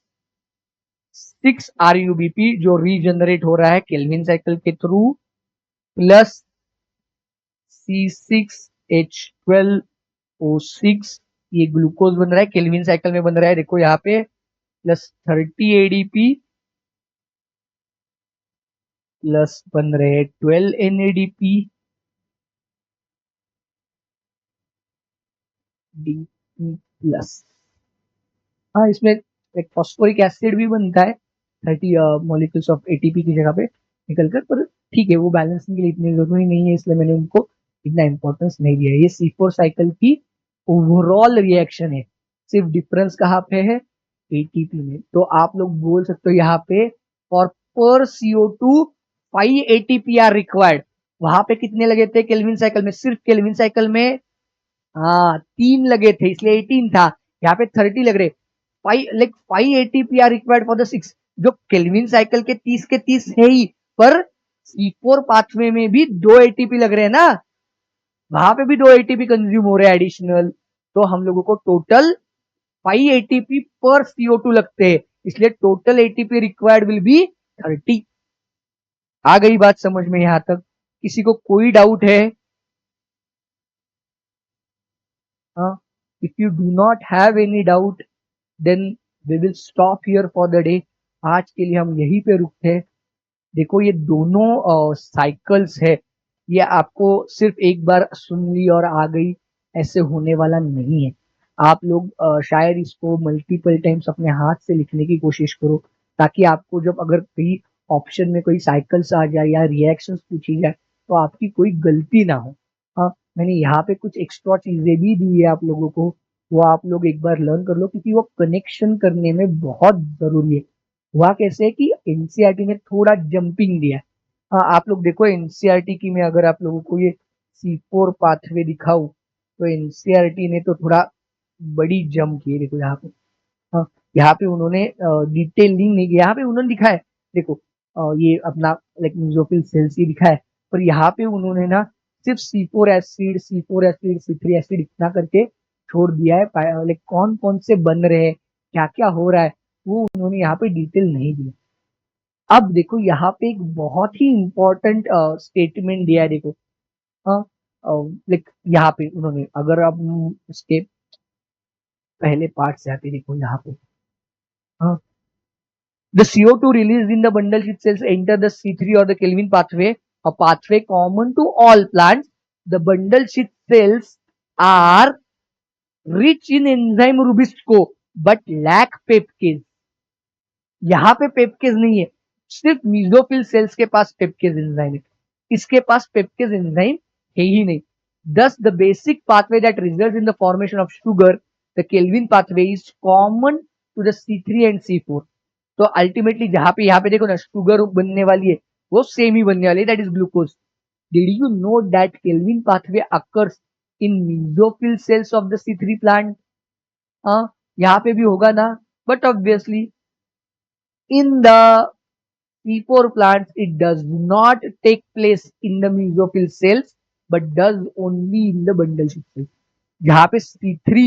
6 RUBP जो रीजनरेट हो रहा है केल्विन साइकिल के थ्रू, प्लस C6H12O6, ये ग्लूकोज बन रहा है, केल्विन साइकिल में बन रहा है, देखो यहाँ पे, प्लस 30 ADP प्लस बन रहे हैं 12 NADP DP प्लस। हाँ, इसमें एक फॉस्फोरिक एसिड भी बनता है 30 मॉलिक्यूल्स ऑफ ATP की जगह पे निकलकर, पर ठीक है, वो बैलेंसिंग के लिए इतनी जरूरी नहीं है, इसलिए मैंने उनको इतना इंपॉर्टेंस नहीं दिया। ये C4 साइकिल की ओवरऑल रिएक्शन है, सिर्फ डिफरेंस कहाँ पे है, ATP में। तो आप लोग बोल सकते हो यहाँ पे, फॉर पर CO2 5 ATP आर रिक्वायर्ड। वहां पे कितने लगे थे केल्विन साइकिल में? सिर्फ केल्विन साइकिल में हाँ 3 लगे थे, इसलिए 18 था। यहाँ पे 30 लग रहे। 5 ATP are required for the 6। जो केल्विन साइकिल के 30 के 30 है ही, पर C4 पाथवे में भी 2 एटीपी लग रहे हैं ना, वहां पे भी 2 एटीपी कंज्यूम हो रहे हैं एडिशनल। तो हम लोगों को टोटल 5 एटीपी पर CO2 लगते हैं, इसलिए total ATP required will be 30। आ गई बात समझ में यहां तक? किसी को कोई डाउट है? If you do not have any doubt then we will stop here for the day. आज के लिए हम यहीं पे रुकते हैं। देखो ये दोनों साइकिल्स है, ये आपको सिर्फ एक बार सुन ली और आ गई ऐसे होने वाला नहीं है। आप लोग शायद इसको मल्टीपल टाइम्स अपने हाथ से लिखने की कोशिश करो, ताकि आपको जब अगर कहीं ऑप्शन में कोई साइकिल्स आ जाए या रिएक्शंस पूछी जाए तो आपकी कोई गलती ना हो। हाँ, मैंने यहाँ पे कुछ एक्स्ट्रा चीजें भी दी है आप लोगों को, वो आप लोग एक बार लर्न कर लो, क्योंकि वो कनेक्शन करने में बहुत जरूरी है। हुआ कैसे है कि एनसीईआरटी ने थोड़ा जंपिंग दिया है। हाँ, आप लोग देखो एनसीईआरटी की मैं अगर आप लोगों को ये C4 पाथवे दिखाऊं तो एनसीईआरटी ने तो थोड़ा बड़ी जंप की है। देखो यहाँ पे, हाँ, यहाँ पे उन्होंने डिटेलिंग नहीं किया। यहाँ पे उन्होंने दिखा है, देखो ये अपना लाइक मीजोफिल सेल्स ही दिखा है, पर यहाँ पे उन्होंने ना सिर्फ C4 एसिड C3 एसिड इतना करके छोड़ दिया है। लाइक कौन कौन से बन रहे हैं, क्या क्या हो रहा है, वो उन्होंने यहाँ पे डिटेल नहीं दिया। अब देखो यहाँ पे एक बहुत ही इंपॉर्टेंट स्टेटमेंट दिया है। देखो हाँ, लाइक यहाँ पे उन्होंने, अगर आप उसके पहले पार्ट से आते देखो यहाँ पे, हाँ, the CO2 released in the bundle sheet cells enter the C3 or the Kelvin pathway, a pathway common to all plants. The bundle sheet cells are rich in enzyme rubisco but lack peptidase. यहाँ पे पेपकेज नहीं है, सिर्फ mesophyll cells के पास पेपकेज enzyme है, इसके पास पेपकेज enzyme है ही नहीं। Thus, the basic pathway that results in the formation of sugar, the Kelvin pathway, is common to the C3 and C4. तो अल्टीमेटली जहां पे यहाँ पे देखो ना शुगर बनने वाली है, वो सेम ही बनने वाली है, that is glucose. Did you know that kelvin pathway occurs in mesophyll cells of the C3 plant? हाँ, यहाँ पे भी होगा ना, but obviously in the C4 plants, it does not take place in the mesophyll cells, but does only in the bundle sheath cells. जहां पे C3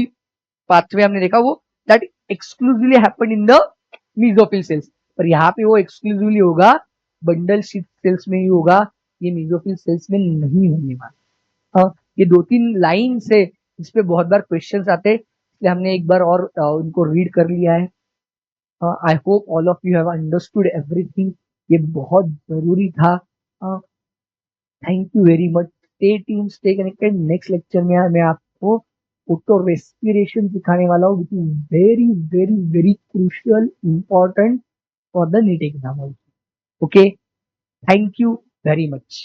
pathway हमने देखा वो that exclusively happen in the mesophyll cells, पर यहाँ पे वो exclusively होगा बंडल शीट सेल्स में ही होगा, ये मेसोफिल सेल्स में नहीं होने वाला। हाँ, ये 2-3 लाइन से इस पे बहुत बार क्वेश्चंस आते हैं, इसलिए हमने एक बार और उनको रीड कर लिया है। I hope all of you have understood everything, ये बहुत जरूरी था। Thank you very much, stay tune, stay connected. Next lecture में मैं आपको ऑटो रेस्पिरेशन सिखाने वाला हूँ, which is very very very crucial important for the NEET exam also. Okay, thank you very much.